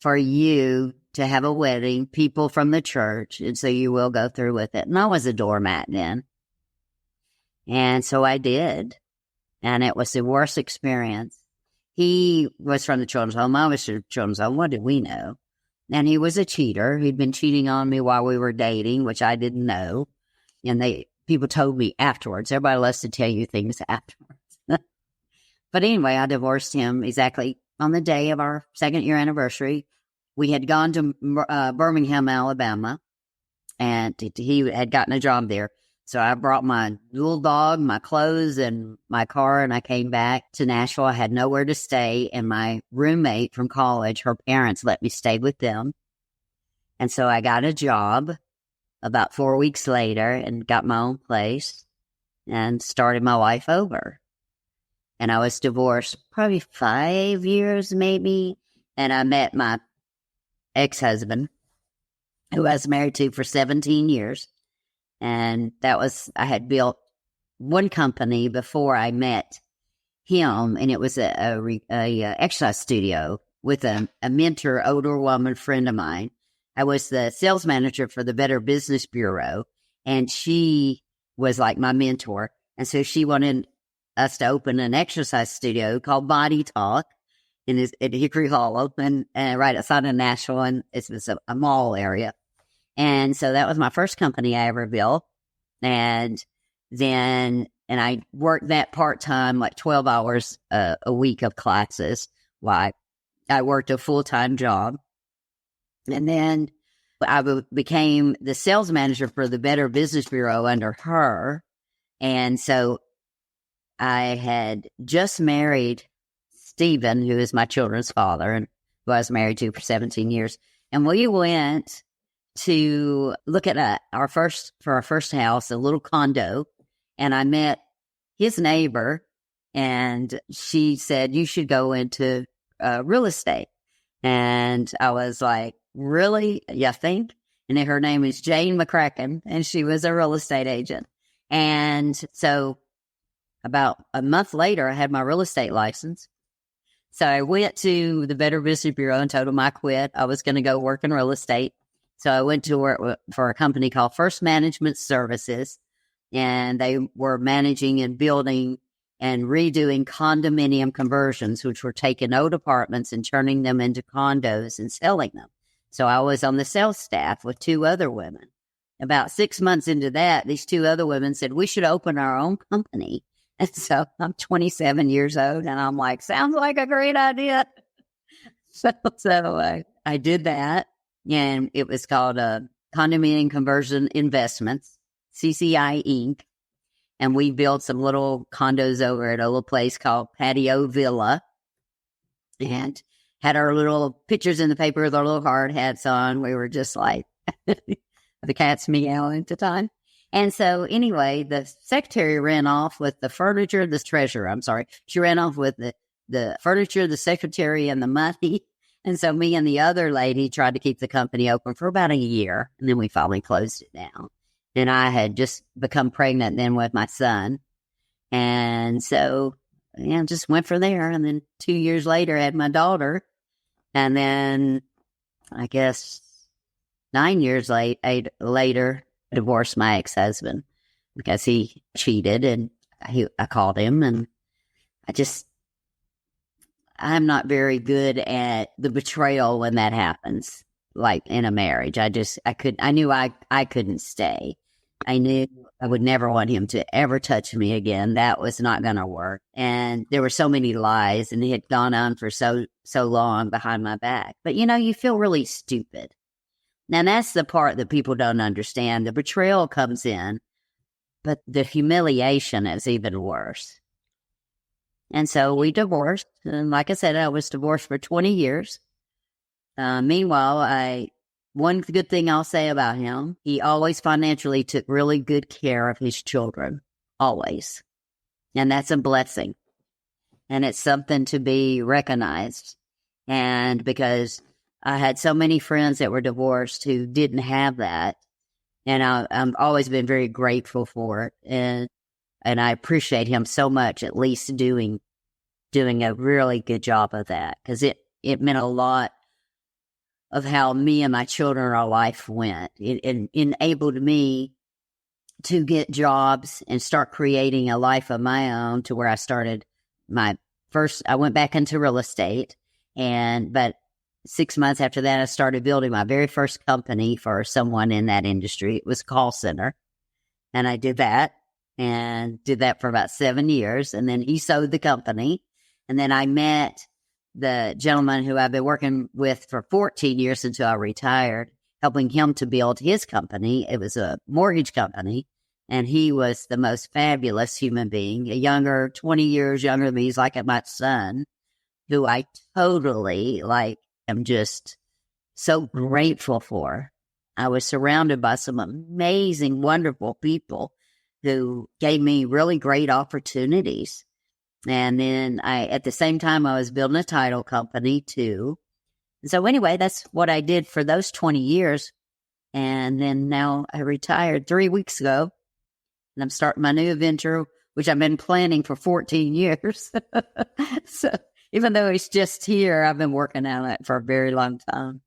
for you to have a wedding, people from the church, and so you will go through with it. And I was a doormat then. And so I did. And it was the worst experience. He was from the children's home. I was from the children's home. What did we know? And he was a cheater. He'd been cheating on me while we were dating, which I didn't know. And people told me afterwards. Everybody loves to tell you things afterwards. But anyway, I divorced him exactly on the day of our 2nd year anniversary. We had gone to Birmingham, Alabama, and he had gotten a job there. So I brought my little dog, my clothes, and my car, and I came back to Nashville. I had nowhere to stay, and my roommate from college, her parents let me stay with them. And so I got a job about 4 weeks later and got my own place and started my life over. And I was divorced probably 5 years maybe, and I met my ex-husband, who I was married to for 17 years. And I had built one company before I met him, and it was a exercise studio with a mentor, older woman friend of mine. I was the sales manager for the Better Business Bureau, and she was like my mentor. And so she wanted us to open an exercise studio called Body Talk at Hickory Hollow, and right outside of Nashville, and it was a mall area. And so that was my first company I ever built. And I worked that part-time, like 12 hours a week of classes while I worked a full-time job. And then I became the sales manager for the Better Business Bureau under her. And so I had just married Stephen, who is my children's father, and who I was married to for 17 years. And we went to look at our first house, a little condo. And I met his neighbor, and she said, you should go into real estate. And I was like, really? You think? And then her name is Jane McCracken, and she was a real estate agent. And so about a month later, I had my real estate license. So I went to the Better Business Bureau and told them I quit. I was going to go work in real estate. So I went to work for a company called First Management Services, and they were managing and building and redoing condominium conversions, which were taking old apartments and turning them into condos and selling them. So I was on the sales staff with 2 other women. About 6 months into that, these 2 other women said, we should open our own company. And so I'm 27 years old, and I'm like, sounds like a great idea. So I did that, and it was called Condominium Conversion Investments, CCI Inc., and we built some little condos over at a little place called Patio Villa, and had our little pictures in the paper with our little hard hats on. We were just like the cat's meowing at the time. And so anyway, the secretary ran off with the furniture, the treasurer, I'm sorry. She ran off with the furniture, the secretary, and the money. And so me and the other lady tried to keep the company open for about a year. And then we finally closed it down. And I had just become pregnant then with my son. And so, just went from there. And then 2 years later, I had my daughter. And then I guess 9 years later, divorced my ex-husband because he cheated, and I called him, and I'm not very good at the betrayal when that happens, like in a marriage. I knew I couldn't stay. I knew I would never want him to ever touch me again. That was not going to work. And there were so many lies, and it had gone on for so long behind my back. But, you feel really stupid. Now, that's the part that people don't understand. The betrayal comes in, but the humiliation is even worse. And so we divorced. And like I said, I was divorced for 20 years. Meanwhile, one good thing I'll say about him, he always financially took really good care of his children. Always. And that's a blessing. And it's something to be recognized. And because I had so many friends that were divorced who didn't have that. And I've always been very grateful for it. And I appreciate him so much, at least doing a really good job of that. Because it meant a lot of how me and my children, our life went. It enabled me to get jobs and start creating a life of my own, to where I started I went back into real estate. But 6 months after that, I started building my very first company for someone in that industry. It was a call center. And I did that for about 7 years. And then he sold the company. And then I met the gentleman who I've been working with for 14 years until I retired, helping him to build his company. It was a mortgage company. And he was the most fabulous human being, 20 years younger than me. He's like my son, who I totally am just so grateful for. I was surrounded by some amazing, wonderful people who gave me really great opportunities. And then at the same time, I was building a title company too. And so anyway, that's what I did for those 20 years. And then now I retired 3 weeks ago, and I'm starting my new adventure, which I've been planning for 14 years. So even though it's just here, I've been working on it for a very long time.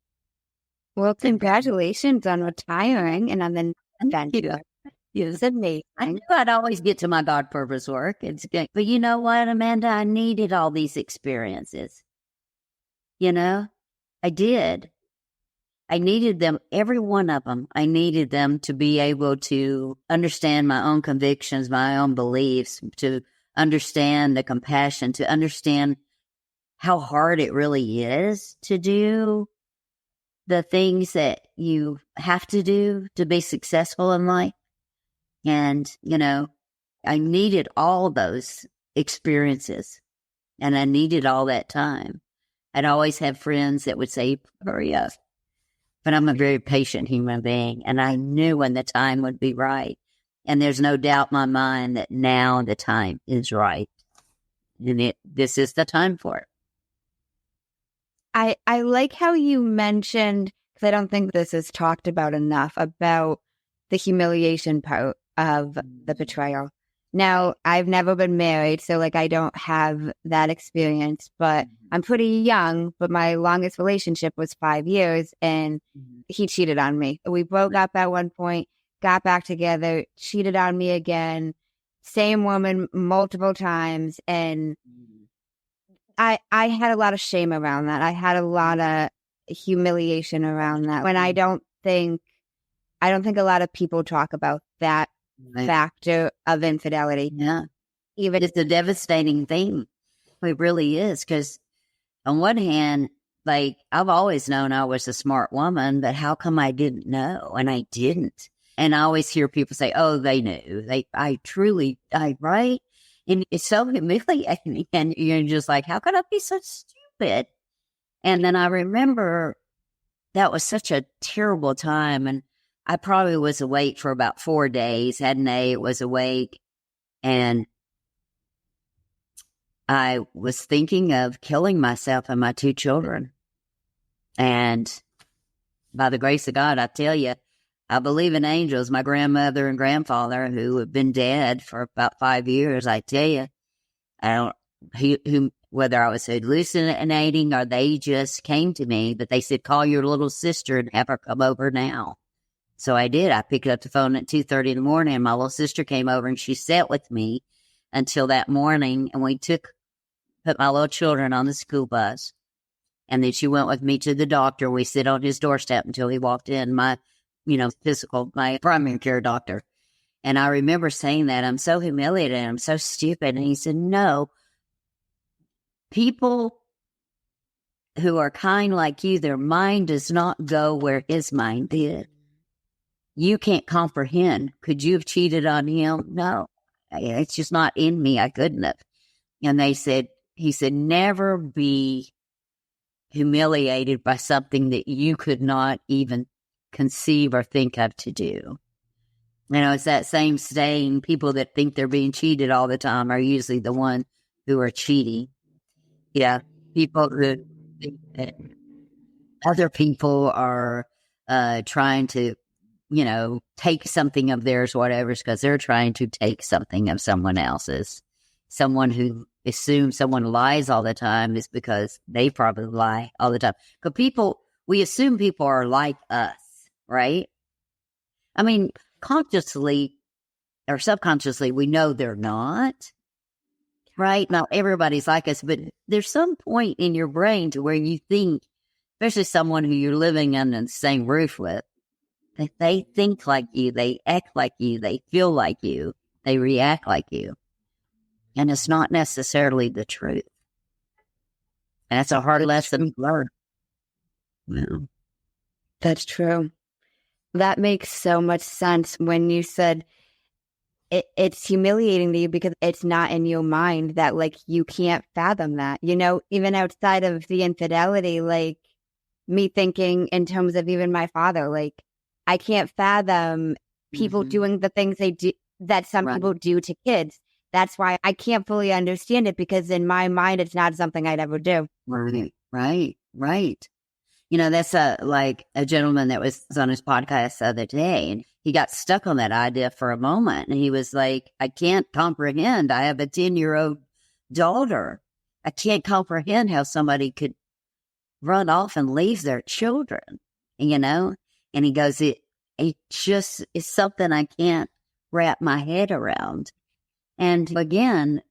Well, congratulations on retiring and on the adventure. It's amazing. I knew I'd always get to my God purpose work. It's good. But you know what, Amanda? I needed all these experiences. I did. I needed them, every one of them. I needed them to be able to understand my own convictions, my own beliefs, to understand the compassion, to understand how hard it really is to do the things that you have to do to be successful in life. And, I needed all those experiences, and I needed all that time. I'd always have friends that would say, hurry up. But I'm a very patient human being, and I knew when the time would be right. And there's no doubt in my mind that now the time is right. And this is the time for it. I like how you mentioned, because I don't think this is talked about enough, about the humiliation part of the betrayal. Now, I've never been married, so I don't have that experience, but I'm pretty young, but my longest relationship was 5 years, and he cheated on me. We broke up at one point, got back together, cheated on me again, same woman multiple times, and I had a lot of shame around that. I had a lot of humiliation around that. When I don't think a lot of people talk about that factor of infidelity. Yeah. It's a devastating thing. It really is. Because on one hand, like, I've always known I was a smart woman, but how come I didn't know? And I didn't. And I always hear people say, oh, they knew. Right? And it's so humiliating. And you're just like, how could I be so stupid? And then I remember that was such a terrible time. And I probably was awake for about 4 days, hadn't ate, was awake. And I was thinking of killing myself and my 2 children. And by the grace of God, I tell you, I believe in angels. My grandmother and grandfather, who have been dead for about 5 years, I tell you, whether I was hallucinating or they just came to me, but they said, call your little sister and have her come over now. So I did. I picked up the phone at 2:30 in the morning, and my little sister came over, and she sat with me until that morning, and we put my little children on the school bus. And then she went with me to the doctor. We sit on his doorstep until he walked in, my primary care doctor. And I remember saying that, I'm so humiliated, I'm so stupid. And he said, no, people who are kind like you, their mind does not go where his mind did. You can't comprehend. Could you have cheated on him? No, it's just not in me. I couldn't have. And he said, never be humiliated by something that you could not even conceive or think of to do. It's that same saying, people that think they're being cheated all the time are usually the one who are cheating. Yeah, people who think that other people are trying to, take something of theirs, whatever, because they're trying to take something of someone else's. Someone who assumes someone lies all the time is because they probably lie all the time. Because we assume people are like us, right? I mean, consciously or subconsciously, we know they're not, right? Not everybody's like us, but there's some point in your brain to where you think, especially someone who you're living under the same roof with, that they think like you, they act like you, they feel like you, they react like you. And it's not necessarily the truth. And that's a hard lesson to learn. Yeah. That's true. That makes so much sense when you said it's humiliating to you because it's not in your mind that, like, you can't fathom that. Even outside of the infidelity, like, me thinking in terms of even my father, like, I can't fathom people doing the things they do that some people do to kids. That's why I can't fully understand it, because in my mind, it's not something I'd ever do. Right. That's a gentleman that was on his podcast the other day, and he got stuck on that idea for a moment. And he was like, I can't comprehend. I have a 10-year-old daughter. I can't comprehend how somebody could run off and leave their children, And he goes, it just is something I can't wrap my head around. And again,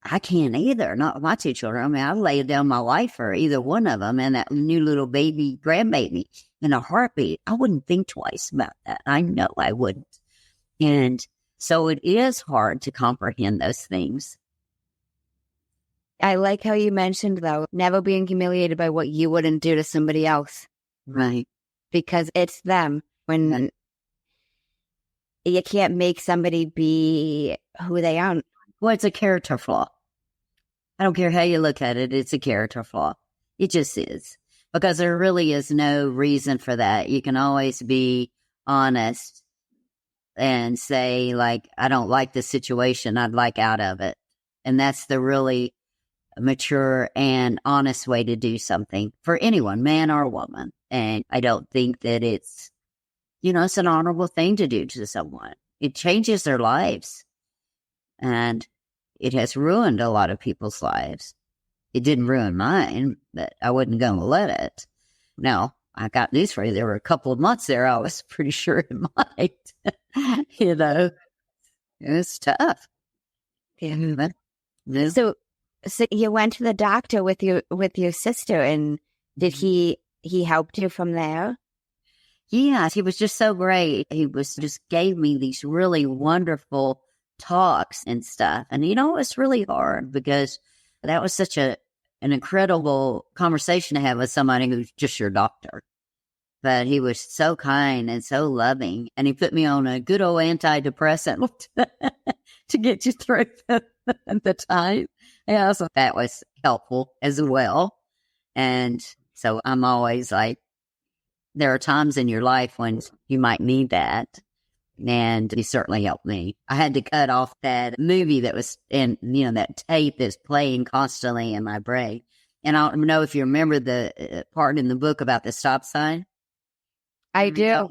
I can't either. Not with my 2 children. I mean, I laid down my life for either one of them, and that new little baby, grandbaby, in a heartbeat. I wouldn't think twice about that. I know I wouldn't. And so it is hard to comprehend those things. I like how you mentioned, though, never being humiliated by what you wouldn't do to somebody else. Right. Because it's them. When you can't make somebody be who they aren't. Well, it's a character flaw. I don't care how you look at it. It's a character flaw. It just is. Because there really is no reason for that. You can always be honest and say, like, I don't like the situation. I'd like out of it. And that's the really mature and honest way to do something for anyone, man or woman. And I don't think that it's an honorable thing to do to someone. It changes their lives. And it has ruined a lot of people's lives. It didn't ruin mine, but I wasn't going to let it. Now, I got news for you. There were a couple of months there I was pretty sure it might. It was tough. Yeah. So you went to the doctor with your sister, and did he helped you from there? Yeah, he was just so great. He just gave me these really wonderful talks and stuff. And, it's really hard because that was such a an incredible conversation to have with somebody who's just your doctor. But he was so kind and so loving. And he put me on a good old antidepressant to get you through the time. Yeah, so that was helpful as well. And so I'm always like, there are times in your life when you might need that. And he certainly helped me. I had to cut off that movie that was in, that tape that's playing constantly in my brain. And I don't know if you remember the part in the book about the stop sign. I do.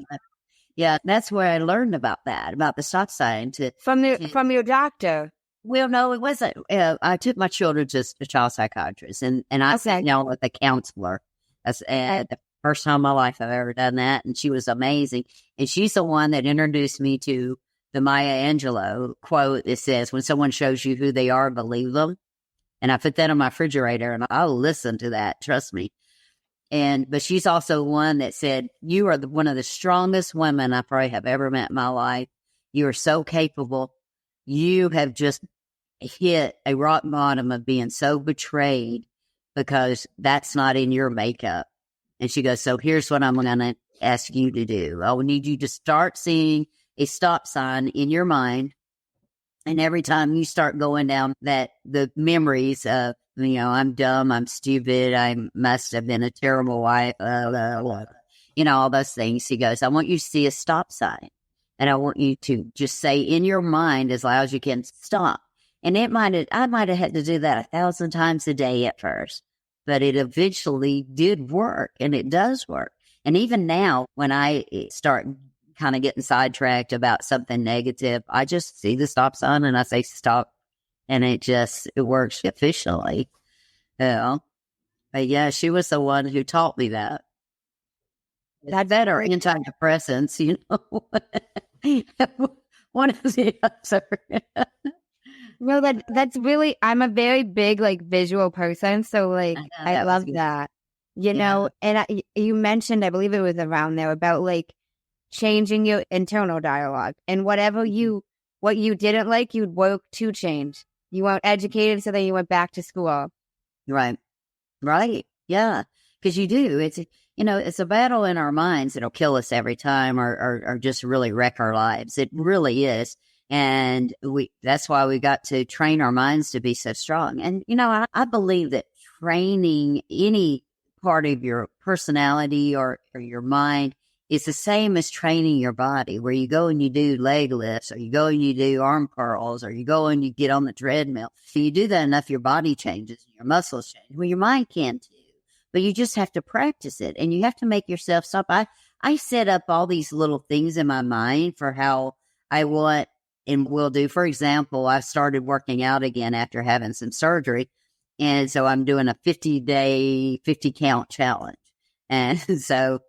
Yeah, that's where I learned about the stop sign. From your doctor. Well, no, it wasn't. I took my children to a child psychiatrist, and I sat down with a counselor. That's the first time in my life I've ever done that, and she was amazing. And she's the one that introduced me to the Maya Angelou quote that says, when someone shows you who they are, believe them. And I put that on my refrigerator, and I'll listen to that, trust me. But she's also one that said, you are one of the strongest women I probably have ever met in my life. You are so capable. You have just hit a rock bottom of being so betrayed because that's not in your makeup. And she goes, so here's what I'm going to ask you to do. I will need you to start seeing a stop sign in your mind. And every time you start going down the memories of, I'm dumb, I'm stupid, I must have been a terrible wife, all those things. He goes, I want you to see a stop sign. And I want you to just say in your mind as loud as you can, stop. And I might have had to do that 1,000 times a day at first, but it eventually did work, and it does work. And even now, when I start kind of getting sidetracked about something negative, I just see the stop sign and I say stop, and it works efficiently. But yeah, she was the one who taught me that. That's better antidepressants, One of the other. Well, that's really, I'm a very big, visual person. So, I love that, and you mentioned, I believe it was around there, about, changing your internal dialogue. And what you didn't like, you'd work to change. You weren't educated, so then you went back to school. Right. Yeah. Because you do. It's a battle in our minds that'll kill us every time or just really wreck our lives. It really is. And that's why we got to train our minds to be so strong. And, I believe that training any part of your personality or your mind is the same as training your body, where you go and you do leg lifts, or you go and you do arm curls, or you go and you get on the treadmill. If you do that enough, your body changes, your muscles change. Well, your mind can too, but you just have to practice it, and you have to make yourself stop. I set up all these little things in my mind for how I want and will do. For example, I started working out again after having some surgery. And so I'm doing a 50-day, 50-count challenge. And so,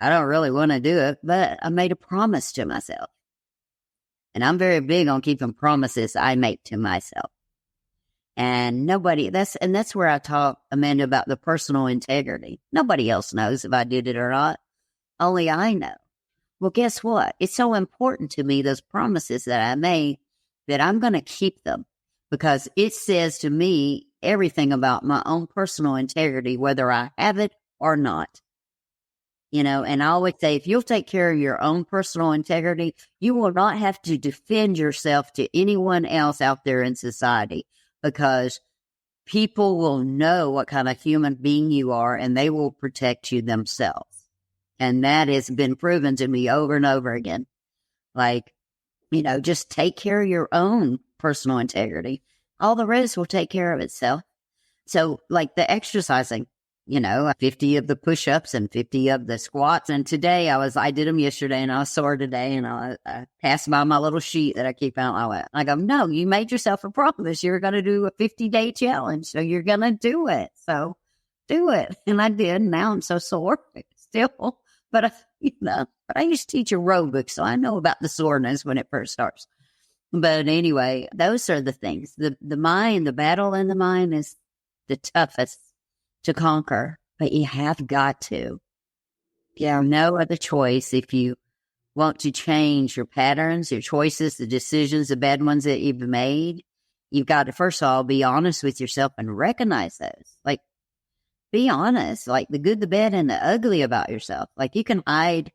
I don't really want to do it, but I made a promise to myself. And I'm very big on keeping promises I make to myself. And that's where I talk, Amanda, about the personal integrity. Nobody else knows if I did it or not. Only I know. Well, guess what? It's so important to me, those promises that I made, that I'm going to keep them, because it says to me everything about my own personal integrity, whether I have it or not. And I always say, if you'll take care of your own personal integrity, you will not have to defend yourself to anyone else out there in society, because people will know what kind of human being you are, and they will protect you themselves. And that has been proven to me over and over again. Just take care of your own personal integrity. All the rest will take care of itself. So the exercising, 50 of the push-ups and 50 of the squats. And today I did them yesterday, and I was sore today, and I passed by my little sheet that I keep out. I go, no, you made yourself a promise. You're going to do a 50-day challenge. So you're going to do it. So do it. And I did. And now I'm so sore still. But I used to teach aerobics, so I know about the soreness when it first starts. But anyway, those are the things. The mind, the battle in the mind is the toughest to conquer, but you have got to. You have no other choice if you want to change your patterns, your choices, the decisions, the bad ones that you've made. you've got to, first of all, be honest with yourself and recognize those. Like, be honest, like the good, the bad, and the ugly about yourself. Like, you can hide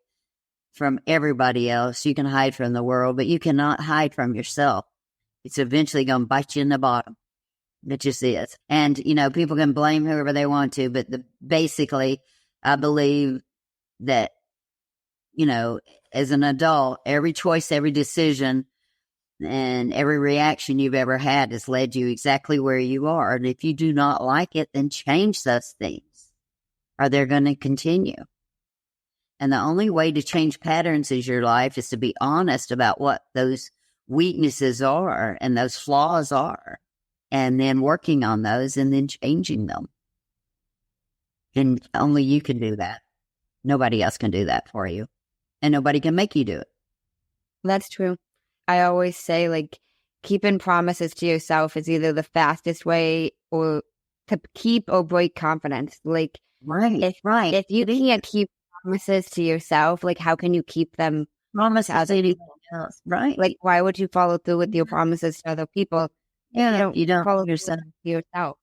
from everybody else. You can hide from the world, but you cannot hide from yourself. It's eventually going to bite you in the bottom. It just is. And, people can blame whoever they want to, but basically, I believe that, as an adult, every choice, every decision, and every reaction you've ever had has led you exactly where you are. And if you do not like it, then change those things, or they're going to continue. And the only way to change patterns in your life is to be honest about what those weaknesses are and those flaws are, and then working on those and then changing them. And only you can do that. Nobody else can do that for you. And nobody can make you do it. That's true. I always say, like, keeping promises to yourself is either the fastest way or to keep or break confidence. Like, if you can't keep promises to yourself, like, how can you keep them promises to other people? Else, right? Like, why would you follow through with your promises to other people? Yeah, you don't follow yourself. through to yourself,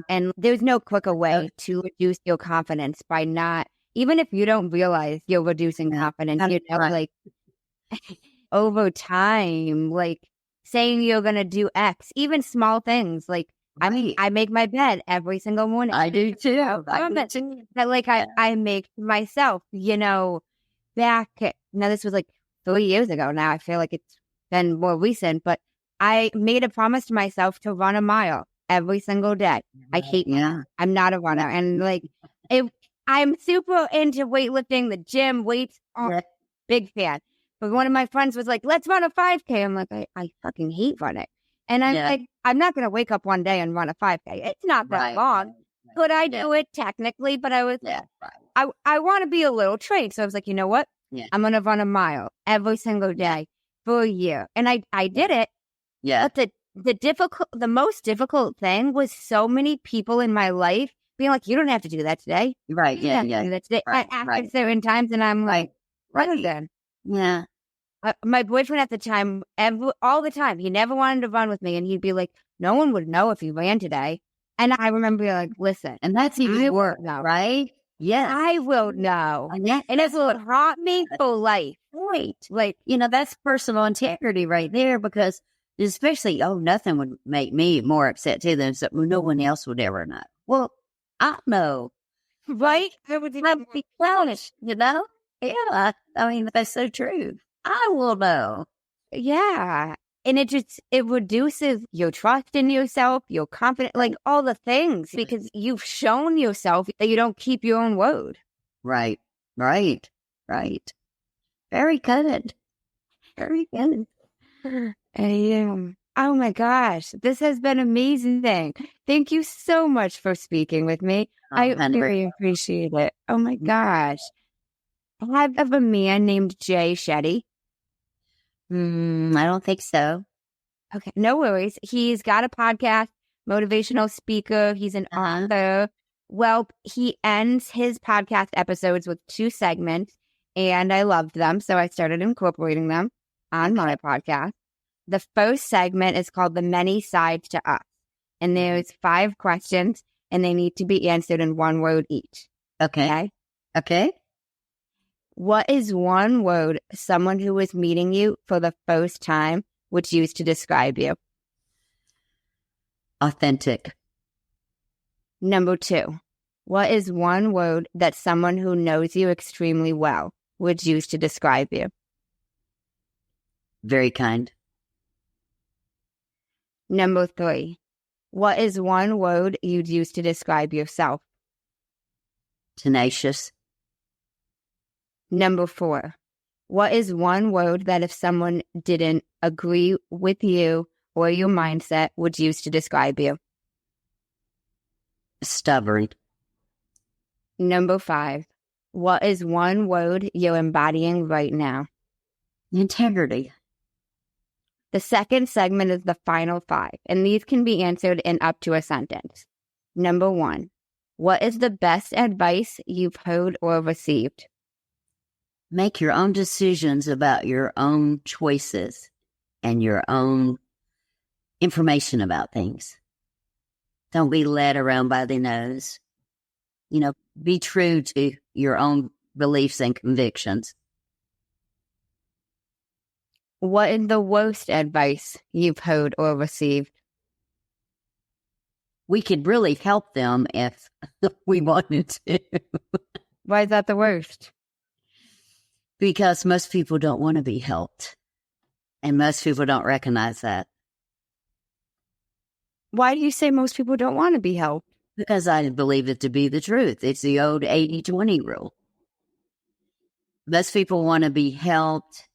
And there's no quicker way to reduce your confidence by not, even if you don't realize you're reducing confidence, like over time, like saying you're going to do X, even small things. Like, I make my bed every single morning. I do too. That, like, I make myself, back. Now, this was like 3 years ago now. I feel like it's been more recent, but I made a promise to myself to run a mile every single day. I hate I'm not a runner. And like, I'm super into weightlifting, the gym, weights, big fan. But one of my friends was like, let's run a 5K. I'm like, I fucking hate running. And I'm like, I'm not going to wake up one day and run a 5K. It's not that long. Could I do it technically? But I was, I want to be a little trained. So I was like, you know what? I'm going to run a mile every single day for a year. And I did it. Yeah. But the most difficult thing was so many people in my life being like, you don't have to do that today. Right. Yeah. Do that today. After certain times. And I'm like, right then. Yeah. My boyfriend at the time, all the time, he never wanted to run with me. And he'd be like, no one would know if you ran today. And I remember being like, listen. And that's even worse, right? Yes. I will know. And it will haunt me for life. Right. Like, that's personal integrity right there, because especially, nothing would make me more upset too than something no one else would ever know. Well, I know. Right? I would be clownish, Yeah. I mean, that's so true. I will know. Yeah. And it reduces your trust in yourself, your confidence, like all the things, because you've shown yourself that you don't keep your own word. Right. Very good. Very good. Oh my gosh, this has been amazing. Thank you so much for speaking with me. I very appreciate it. Oh my gosh. I have a man named Jay Shetty. I don't think so. Okay, no worries. He's got a podcast, motivational speaker. He's an author. Well, he ends his podcast episodes with 2 segments, and I loved them, so I started incorporating them on my podcast. The first segment is called The Many Sides to Us, and there's 5 questions, and they need to be answered in 1 word each. Okay. What is 1 word someone who is meeting you for the first time would use to describe you? Authentic. Number 2, what is 1 word that someone who knows you extremely well would use to describe you? Very kind. Number 3, what is 1 word you'd use to describe yourself? Tenacious. Number 4, what is 1 word that if someone didn't agree with you or your mindset would use to describe you? Stubborn. Number 5, what is 1 word you're embodying right now? Integrity. The second segment is the final 5, and these can be answered in up to a sentence. Number 1, what is the best advice you've heard or received? Make your own decisions about your own choices and your own information about things. Don't be led around by the nose. Be true to your own beliefs and convictions. What is the worst advice you've heard or received? We could really help them if we wanted to. Why is that the worst? Because most people don't want to be helped. And most people don't recognize that. Why do you say most people don't want to be helped? Because I believe it to be the truth. It's the old 80-20 rule. Most people want to be helped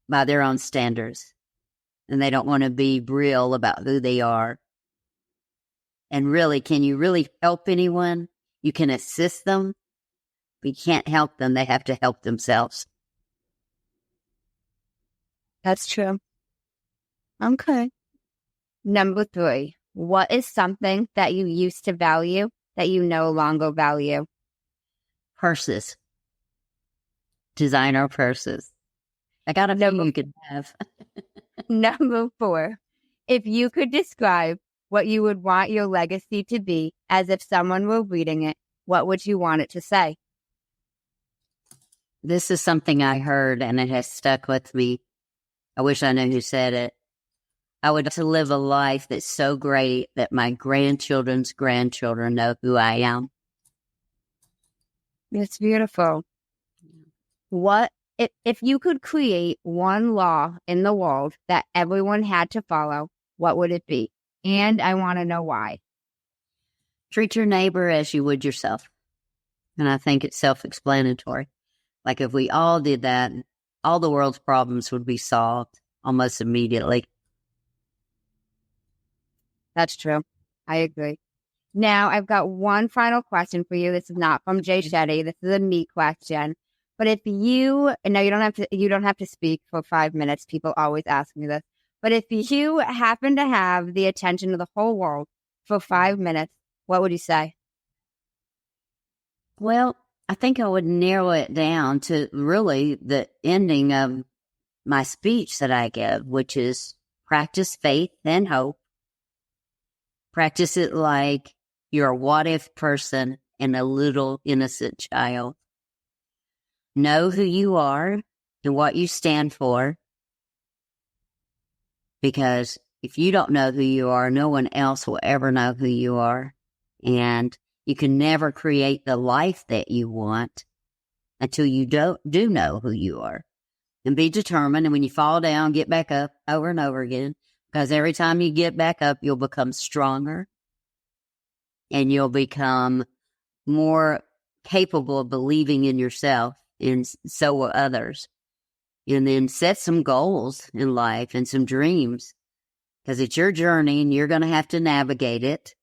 by their own standards. And they don't want to be real about who they are. And really, can you really help anyone? You can assist them. But you can't help them. They have to help themselves. That's true. Okay. Number 3. What is something that you used to value that you no longer value? Purses. Designer purses. I got a few you could have. Number 4. If you could describe what you would want your legacy to be as if someone were reading it, what would you want it to say? This is something I heard and it has stuck with me. I wish I knew who said it. I would to live a life that's so great that my grandchildren's grandchildren know who I am. It's beautiful. What if you could create one law in the world that everyone had to follow, what would it be? And I want to know why. Treat your neighbor as you would yourself. And I think it's self-explanatory. Like if we all did that, all the world's problems would be solved almost immediately. That's true. I agree. Now, I've got one final question for you. This is not from Jay Shetty. This is a me question. But if you, no, you don't have to speak for 5 minutes. People always ask me this. But if you happen to have the attention of the whole world for 5 minutes, what would you say? Well, I think I would narrow it down to really the ending of my speech that I give, which is practice faith and hope. Practice it like you're a what-if person and a little innocent child. Know who you are and what you stand for. Because if you don't know who you are, no one else will ever know who you are. And you can never create the life that you want until you do know who you are. And be determined. And when you fall down, get back up over and over again. Because every time you get back up, you'll become stronger. And you'll become more capable of believing in yourself. And so will others. And then set some goals in life and some dreams. Because it's your journey and you're going to have to navigate it.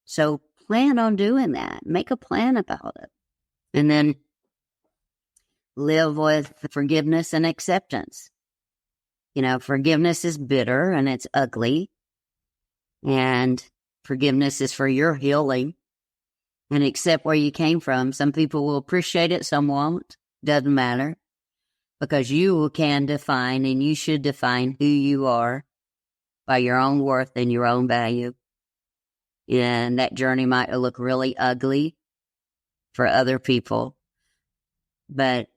So plan on doing that. Make a plan about it. And then live with forgiveness and acceptance. Forgiveness is bitter and it's ugly. And forgiveness is for your healing. And accept where you came from. Some people will appreciate it, some won't. Doesn't matter. Because you can define and you should define who you are by your own worth and your own value. And that journey might look really ugly for other people. But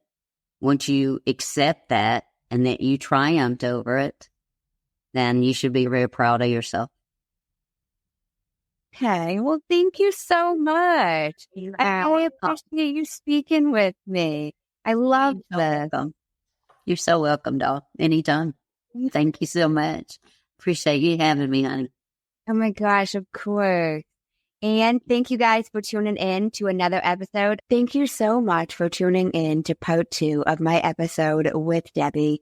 once you accept that and that you triumphed over it, then you should be very proud of yourself. Okay, well, thank you so much. I really appreciate you speaking with me. I love this. You're so welcome, doll. Anytime. Thank you so much. Appreciate you having me, honey. Oh my gosh, of course. And thank you guys for tuning in to another episode. Thank you so much for tuning in to part 2 of my episode with Debbie.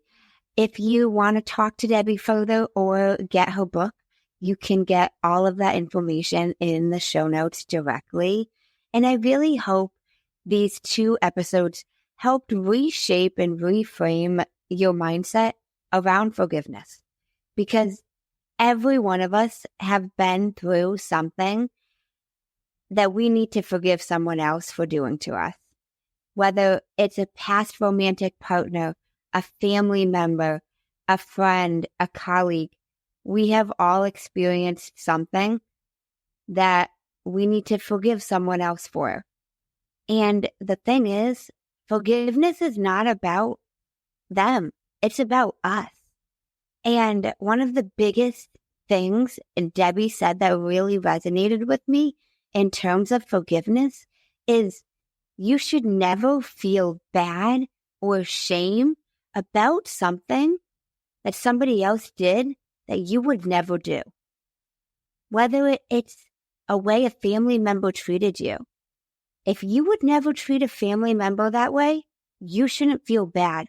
If you want to talk to Debbie further or get her book, you can get all of that information in the show notes directly. And I really hope these 2 episodes helped reshape and reframe your mindset around forgiveness. Because every one of us have been through something that we need to forgive someone else for doing to us. Whether it's a past romantic partner, a family member, a friend, a colleague, we have all experienced something that we need to forgive someone else for. And the thing is, forgiveness is not about them. It's about us. And one of the biggest things Debbie said that really resonated with me in terms of forgiveness is you should never feel bad or shame about something that somebody else did that you would never do. Whether it's a way a family member treated you. If you would never treat a family member that way, you shouldn't feel bad.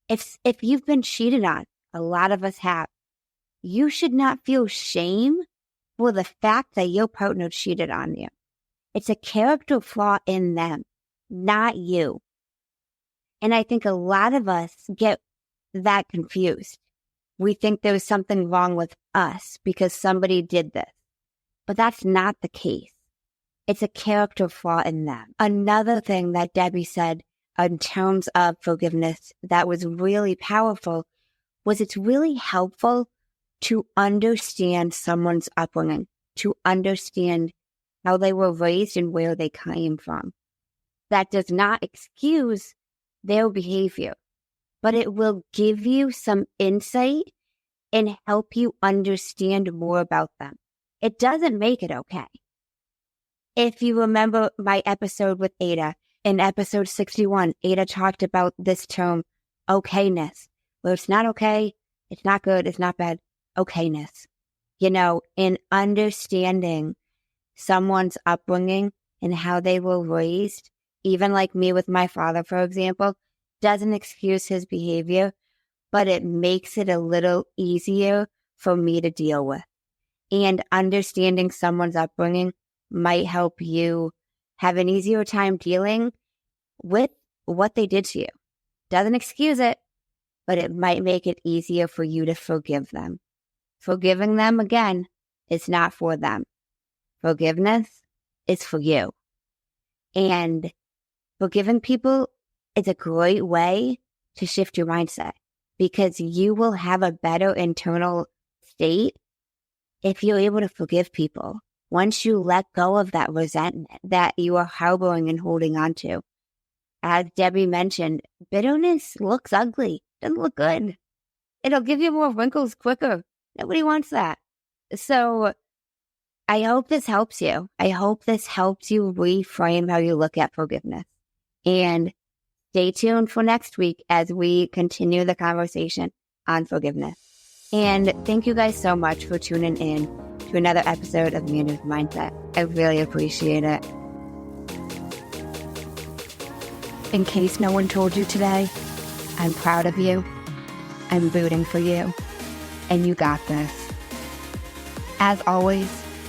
If you've been cheated on, a lot of us have, you should not feel shame for the fact that your partner cheated on you. It's a character flaw in them, not you. And I think a lot of us get that confused. We think there's something wrong with us because somebody did this. But that's not the case. It's a character flaw in them. Another thing that Debbie said in terms of forgiveness that was really powerful was it's really helpful to understand someone's upbringing, to understand how they were raised and where they came from. That does not excuse their behavior, but it will give you some insight and help you understand more about them. It doesn't make it okay. If you remember my episode with Ada, in episode 61, Ada talked about this term, okayness, where it's not okay, it's not good, it's not bad, okayness. In understanding someone's upbringing and how they were raised, even like me with my father, for example, doesn't excuse his behavior, but it makes it a little easier for me to deal with. And understanding someone's upbringing might help you have an easier time dealing with what they did to you. Doesn't excuse it, but it might make it easier for you to forgive them. Forgiving them, again, is not for them. Forgiveness is for you. And forgiving people is a great way to shift your mindset because you will have a better internal state if you're able to forgive people. Once you let go of that resentment that you are harboring and holding on to. As Debbie mentioned, bitterness looks ugly. Doesn't look good. It'll give you more wrinkles quicker. Nobody wants that. So I hope this helps you. I hope this helps you reframe how you look at forgiveness. And stay tuned for next week as we continue the conversation on forgiveness. And thank you guys so much for tuning in to another episode of Mander's Mindset. I really appreciate it. In case no one told you today, I'm proud of you. I'm rooting for you. And you got this. As always,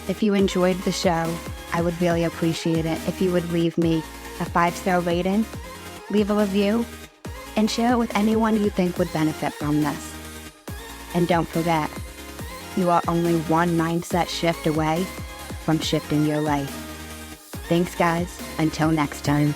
if you enjoyed the show, I would really appreciate it if you would leave me a 5-star rating, leave a review, and share it with anyone you think would benefit from this. And don't forget, you are only one mindset shift away from shifting your life. Thanks, guys. Until next time.